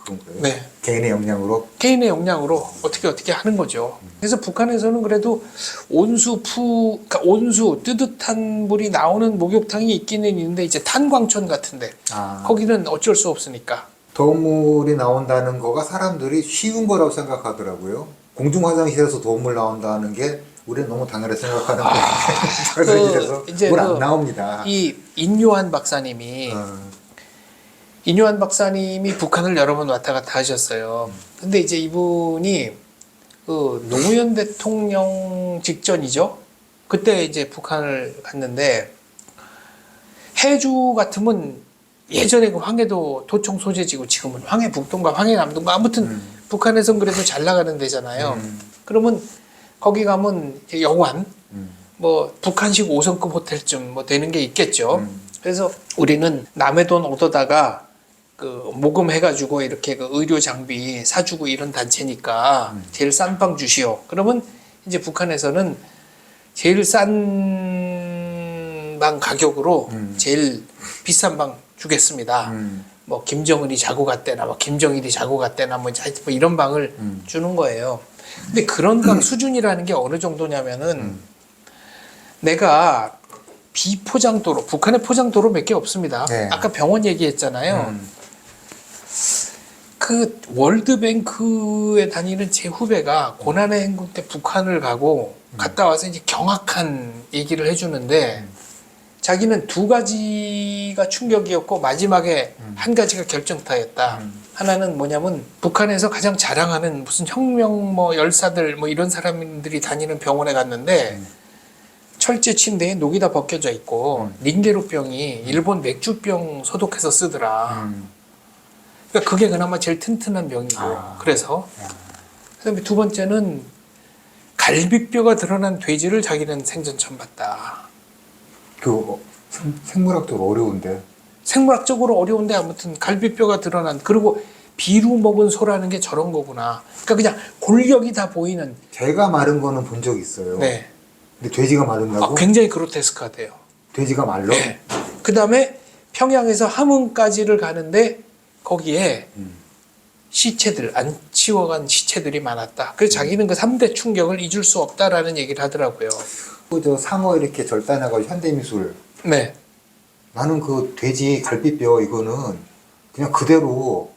그런 거예요? 네. 개인의 역량으로? 개인의 역량으로 어떻게 하는 거죠. 그래서 북한에서는 그래도 그러니까 온수 뜨뜻한 물이 나오는 목욕탕이 있기는 있는데 이제 탄광촌 같은데 거기는 어쩔 수 없으니까. 더운 물이 나온다는 거가 사람들이 쉬운 거라고 생각하더라고요. 공중 화장실에서 더운 물 나온다는 게 우리는 너무 당연하게 생각하는 거예요. 화장실에서 이제 물 안 나옵니다. 이 인요한 박사님이 인요한 박사님이 북한을 여러 번 왔다 갔다 하셨어요. 근데 이제 이분이 그 노무현 대통령 직전이죠. 그때 이제 북한을 갔는데 해주 같으면 예전에 그 황해도 도청 소재지고 지금은 황해북동과 황해남동과 아무튼 북한에선 그래도 잘 나가는 데잖아요. 그러면 거기 가면 이제 여관 뭐 북한식 5성급 호텔쯤 뭐 되는 게 있겠죠. 그래서 우리는 남의 돈 얻어다가 그 모금해가지고 이렇게 그 의료 장비 사주고 이런 단체니까 제일 싼 방 주시오. 그러면 이제 북한에서는 제일 싼 방 가격으로 제일 비싼 방 주겠습니다. 뭐 김정은이 자고 갔대나 뭐 김정일이 자고 갔대나 뭐 이런 방을 주는 거예요. 근데 그런 방 수준이라는 게 어느 정도냐면은 내가 비포장도로, 북한에 포장도로 몇 개 없습니다. 네. 아까 병원 얘기했잖아요. 그 월드뱅크에 다니는 제 후배가 고난의 행군 때 북한을 가고 갔다 와서 이제 경악한 얘기를 해주는데 자기는 두 가지가 충격이었고 마지막에 한 가지가 결정타였다. 하나는 뭐냐면 북한에서 가장 자랑하는 무슨 혁명 뭐 열사들 뭐 이런 사람들이 다니는 병원에 갔는데 철제 침대에 녹이 다 벗겨져 있고 링게루병이 일본 맥주병 소독해서 쓰더라. 그러니까 그게 그나마 제일 튼튼한 병이고 그래서 그다음에 두 번째는 갈비뼈가 드러난 돼지를 자기는 생전 처음 봤다. 그 생물학적으로 어려운데. 생물학적으로 어려운데 아무튼 갈비뼈가 드러난 그리고 비루 먹은 소라는 게 저런 거구나. 그러니까 그냥 골격이 다 보이는. 개가 마른 거는 본 적 있어요. 네. 근데 돼지가 마른다고? 굉장히 그로테스크하대요. 돼지가 말라? 네. 그 다음에 평양에서 함흥까지를 가는데 거기에 시체들, 안 치워간 시체들이 많았다. 그래서 자기는 그 3대 충격을 잊을 수 없다라는 얘기를 하더라고요. 저 상어 이렇게 절단해가지고 현대미술. 네. 나는 그 돼지 갈비뼈 이거는 그냥 그대로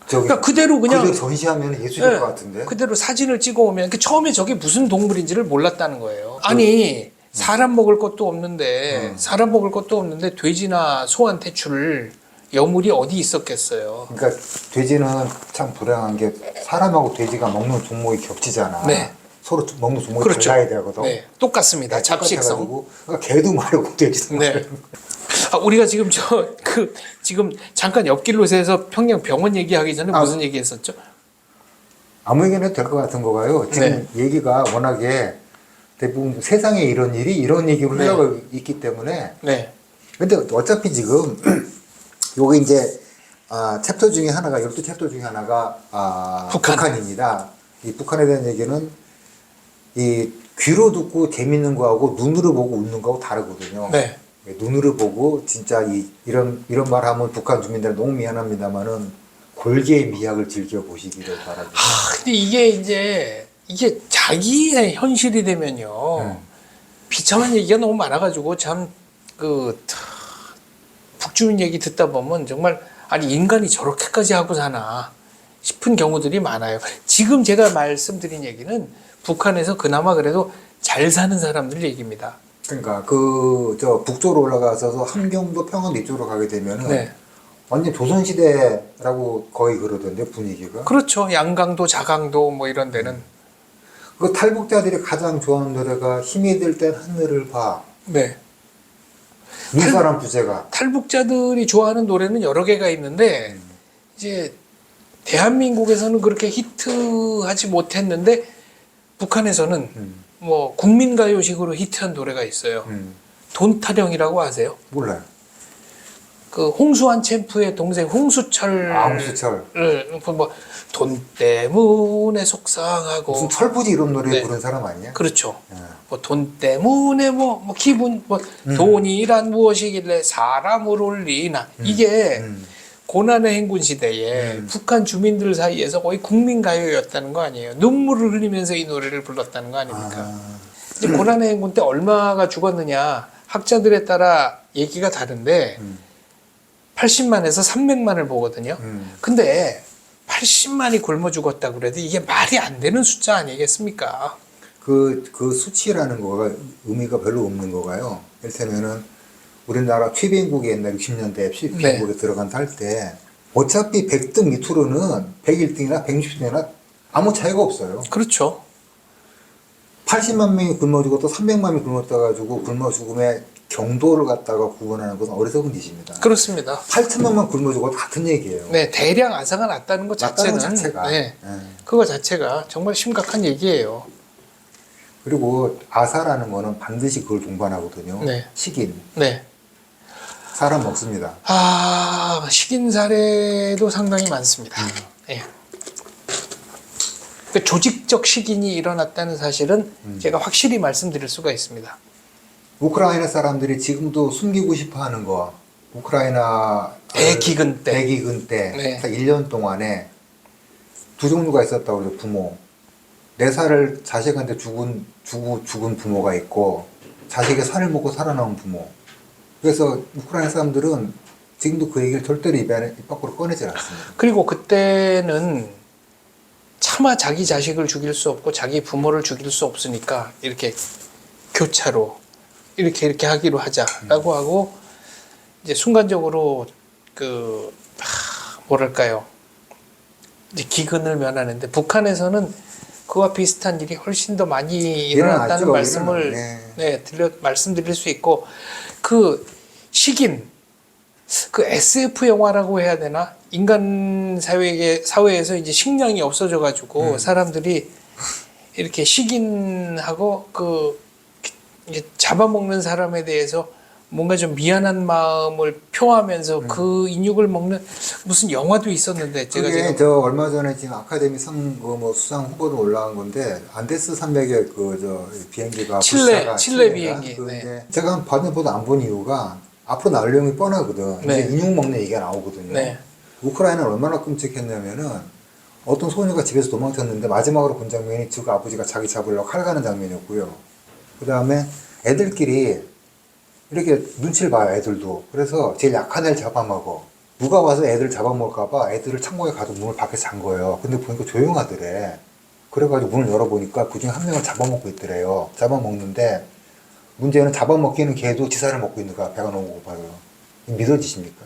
저기 그러니까 그대로 그냥 전시하면 예술일 네, 것 같은데. 그대로 사진을 찍어 오면 처음에 저게 무슨 동물인지를 몰랐다는 거예요. 아니 사람 먹을 것도 없는데 사람 먹을 것도 없는데 돼지나 소한테 줄 여물이 어디 있었겠어요. 그러니까 돼지는 참 불행한 게 사람하고 돼지가 먹는 종목이 겹치잖아. 네. 서로 먹는 종목이 그렇죠. 달라야 되거든. 네, 똑같습니다. 잡식성. 똑같아가지고 그러니까 개도 마르고 돼지도 네. 마르고. 우리가 지금 지금 잠깐 옆길로 새서 평양 병원 얘기하기 전에 무슨 얘기했었죠? 아무 얘기나 될 것 같은 거가요. 지금 네. 얘기가 워낙에 대부분 세상에 이런 일이 이런 얘기로 네. 흘러가고 있기 때문에. 네. 근데 어차피 지금 요게 이제 챕터 중에 하나가 12챕터 중에 하나가 북한입니다. 이 북한에 대한 얘기는 이 귀로 듣고 재밌는 거하고 눈으로 보고 웃는 거하고 다르거든요. 네. 눈으로 보고 진짜 이런 말 하면 북한 주민들 너무 미안합니다만은 골개의 미학을 즐겨 보시기를 바랍니다. 근데 이게 자기의 현실이 되면요. 비참한 얘기가 너무 많아가지고 참 북주민 얘기 듣다 보면 정말 아니 인간이 저렇게까지 하고 사나 싶은 경우들이 많아요. 지금 제가 말씀드린 얘기는 북한에서 그나마 그래도 잘 사는 사람들 얘기입니다. 그러니까 저 북쪽으로 올라가서 함경도 평안도 이쪽으로 가게 되면은 네. 완전 조선시대라고 거의 그러던데 분위기가. 그렇죠. 양강도, 자강도 뭐 이런 데는. 그 탈북자들이 가장 좋아하는 노래가 힘이 들 땐 하늘을 봐. 네. 눈사람 부제가. 탈북자들이 좋아하는 노래는 여러 개가 있는데 이제 대한민국에서는 그렇게 히트하지 못했는데 북한에서는 뭐 국민가요식으로 히트한 노래가 있어요. 돈타령이라고 아세요? 몰라요. 그 홍수환 챔프의 동생 홍수철. 홍수철. 뭐돈 때문에 속상하고 무슨 철부지 이런 노래 네. 부른 사람 아니야? 그렇죠. 뭐 돈 때문에 뭐 기분 돈이란 무엇이길래 사람을 올리나 이게 고난의 행군 시대에 북한 주민들 사이에서 거의 국민가요였다는 거 아니에요. 눈물을 흘리면서 이 노래를 불렀다는 거 아닙니까? 이제 고난의 행군 때 얼마가 죽었느냐 학자들에 따라 얘기가 다른데 80만에서 300만을 보거든요. 근데 80만이 굶어 죽었다 그래도 이게 말이 안 되는 숫자 아니겠습니까? 그 수치라는 거가 의미가 별로 없는 거가요. 이를테면은 우리나라 최빈국이 옛날 60년대 최빈국에 네. 들어간다 할 때 어차피 100등 밑으로는 101등이나 160등이나 아무 차이가 없어요. 그렇죠. 80만 명이 굶어 죽었다 300만 명이 굶었다 가지고 굶어 죽음의 경도를 갖다가 구분하는 것은 어리석은 짓입니다. 그렇습니다. 8천만 명 굶어 죽어도 같은 얘기예요. 네, 대량 아사가 났다는 것 났다는 자체는 자체가. 네, 예. 그거 자체가 정말 심각한 얘기예요. 그리고 아사라는 거는 반드시 그걸 동반하거든요. 네. 식인. 네. 사람 먹습니다. 식인 사례도 상당히 많습니다. 예. 그 조직적 식인이 일어났다는 사실은 제가 확실히 말씀드릴 수가 있습니다. 우크라이나 사람들이 지금도 숨기고 싶어 하는 거, 우크라이나 대기근 때. 대기근 때 네. 1년 동안에 두 종류가 있었다고 그래요. 부모. 4살을 자식한테 죽은 부모가 있고 자식의 살을 먹고 살아남은 부모. 그래서 우크라이나 사람들은 지금도 그 얘기를 절대로 입 밖으로 꺼내지 않습니다. 그리고 그때는 차마 자기 자식을 죽일 수 없고 자기 부모를 죽일 수 없으니까 이렇게 교차로 이렇게 하기로 하자라고 하고 이제 순간적으로 뭐랄까요, 이제 기근을 면하는데 북한에서는 그와 비슷한 일이 훨씬 더 많이 일어났다는 말씀을 말씀드릴 수 있고, 그 식인, 그 SF 영화라고 해야 되나? 인간 사회에서 이제 식량이 없어져 가지고 사람들이 이렇게 식인하고 이제 잡아먹는 사람에 대해서 뭔가 좀 미안한 마음을 표하면서 그 인육을 먹는 무슨 영화도 있었는데 제가 그게 지금 저 얼마 전에 지금 아카데미 뭐 수상 후보도 올라간 건데 안데스 산맥의 비행기가 칠레 비행기. 네. 제가 보도 안 본 이유가 앞으로 나올 내용이 뻔하거든. 네. 이제 인육 먹는 얘기가 나오거든요. 네. 우크라이나는 얼마나 끔찍했냐면은 어떤 소녀가 집에서 도망쳤는데 마지막으로 본 장면이 즉 아버지가 자기 잡으려고 칼 가는 장면이었고요. 그 다음에 애들끼리 이렇게 눈치를 봐요, 애들도. 그래서 제일 약한 애를 잡아먹어. 누가 와서 애들 잡아먹을까봐 애들을 창고에 가도 문을 밖에 잠 거예요. 근데 보니까 조용하더래. 그래가지고 문을 열어보니까 그중에 한 명을 잡아먹고 있더래요. 잡아먹는데 문제는 잡아먹기는 걔도 지살을 먹고 있는 거야. 배가 너무 고파요. 믿어지십니까?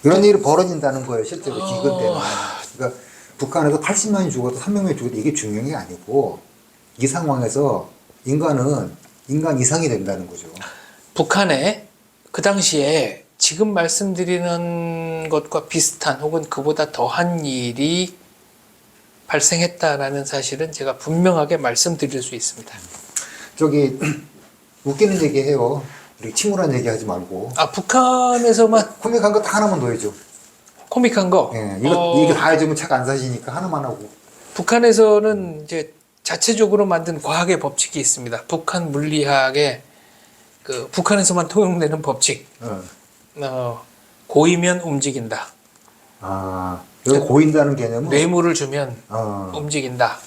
이런 일이 벌어진다는 거예요, 실제로 기근 때문에. 그러니까 북한에서 80만이 죽어도 300명이 죽어도 이게 중요한 게 아니고 이 상황에서 인간 이상이 된다는 거죠. 북한에 그 당시에 지금 말씀드리는 것과 비슷한 혹은 그보다 더한 일이 발생했다라는 사실은 제가 분명하게 말씀드릴 수 있습니다. 웃기는 얘기 해요. 우리 침울한 얘기 하지 말고. 북한에서만 코믹한 거 딱 하나만 더 해줘. 코믹한 거. 예, 이거 다 해주면 책 안 사시니까 하나만 하고. 북한에서는 이제 자체적으로 만든 과학의 법칙이 있습니다. 북한 물리학의 북한에서만 통용되는 법칙. 고이면 움직인다. 여기 고인다는 개념은 뇌물을 주면 움직인다.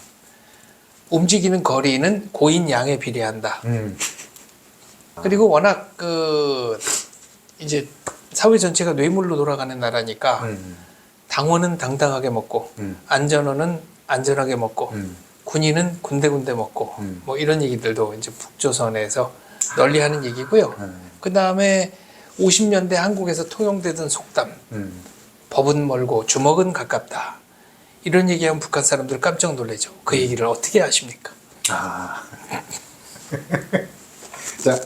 움직이는 거리는 고인 양에 비례한다. 그리고 워낙 이제 사회 전체가 뇌물로 돌아가는 나라니까 당원은 당당하게 먹고 안전원은 안전하게 먹고 군인은 군데군데 먹고 뭐 이런 얘기들도 이제 북조선에서 널리 하는 얘기고요. 그 다음에 50년대 한국에서 통용되던 속담, 법은 멀고 주먹은 가깝다. 이런 얘기하면 북한 사람들 깜짝 놀라죠. 그 얘기를 어떻게 아십니까? 자,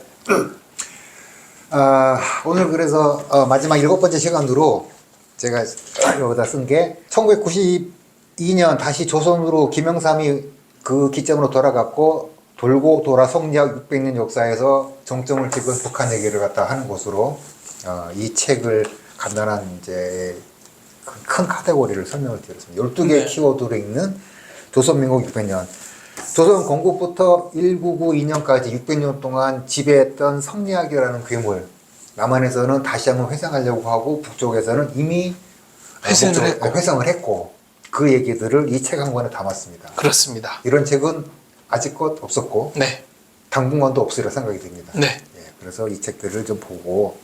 오늘 그래서 마지막 7번째 시간으로 제가 여기다 쓴 게 1992년 다시 조선으로 김영삼이 그 기점으로 돌아갔고 돌고 돌아 성리학 600년 역사에서 정점을 찍은 북한 얘기를 갖다 하는 것으로 이 책을 간단한 이제 큰 카테고리를 설명을 드렸습니다. 12개의 키워드로 읽는 조선민국 600년. 조선 건국부터 1992년까지 600년 동안 지배했던 성리학이라는 괴물. 남한에서는 다시 한번 회상하려고 하고 북쪽에서는 이미 회상을 했고 그 얘기들을 이 책 한 권에 담았습니다. 그렇습니다. 이런 책은 아직껏 없었고 네. 당분간도 없으리라 생각이 듭니다. 네. 예, 그래서 이 책들을 좀 보고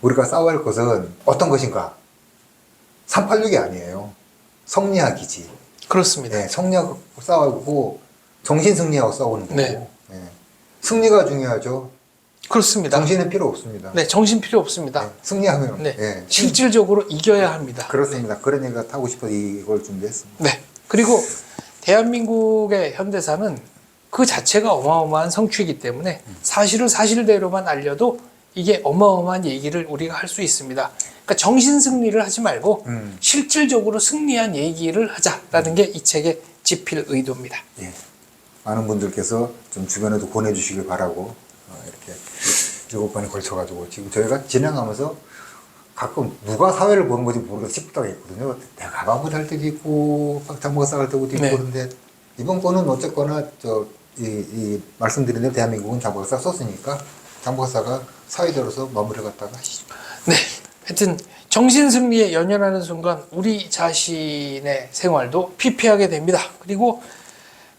우리가 싸워야 할 것은 어떤 것인가? 386이 아니에요. 성리학이지. 그렇습니다. 네, 성리학 싸우고 정신 승리하고 싸우는 거고. 네. 승리가 중요하죠. 그렇습니다. 정신은 필요 없습니다. 네, 정신 필요 없습니다. 네, 승리하면 네. 실질적으로 이겨야 합니다. 그렇습니다. 그런 얘기가 하고 싶어 이걸 준비했습니다. 네. 그리고 대한민국의 현대사는 그 자체가 어마어마한 성취이기 때문에 사실을 사실대로만 알려도 이게 어마어마한 얘기를 우리가 할 수 있습니다. 그러니까 정신 승리를 하지 말고 실질적으로 승리한 얘기를 하자라는 게 이 책의 집필 의도입니다. 예. 많은 분들께서 좀 주변에도 권해주시길 바라고 이렇게 7번에 걸쳐가지고 지금 저희가 진행하면서 가끔 누가 사회를 보는 건지 모르겠어 싶을 때가 있거든요. 내가 가방을 할 때도 있고 장보가 할 때도 있고 네. 그런데 이번 거는 어쨌거나 이 말씀드린 대로 대한민국은 장보가 썼으니까 장보가가 사회자로서 마무리를 갖다가 하시죠. 네. 하여튼 정신승리에 연연하는 순간 우리 자신의 생활도 피폐하게 됩니다. 그리고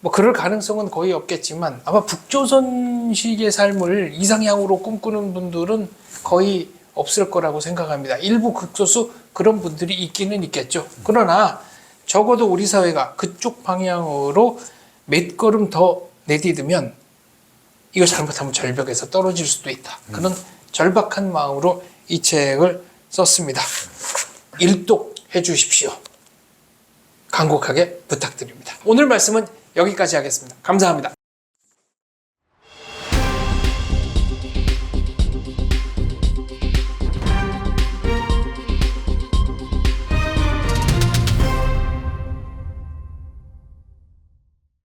뭐 그럴 가능성은 거의 없겠지만 아마 북조선식의 삶을 이상향으로 꿈꾸는 분들은 거의 없을 거라고 생각합니다. 일부 극소수 그런 분들이 있기는 있겠죠. 그러나 적어도 우리 사회가 그쪽 방향으로 몇 걸음 더 내디디면 이거 잘못하면 절벽에서 떨어질 수도 있다. 그런 절박한 마음으로 이 책을 썼습니다. 일독해 주십시오. 간곡하게 부탁드립니다. 오늘 말씀은 여기까지 하겠습니다. 감사합니다.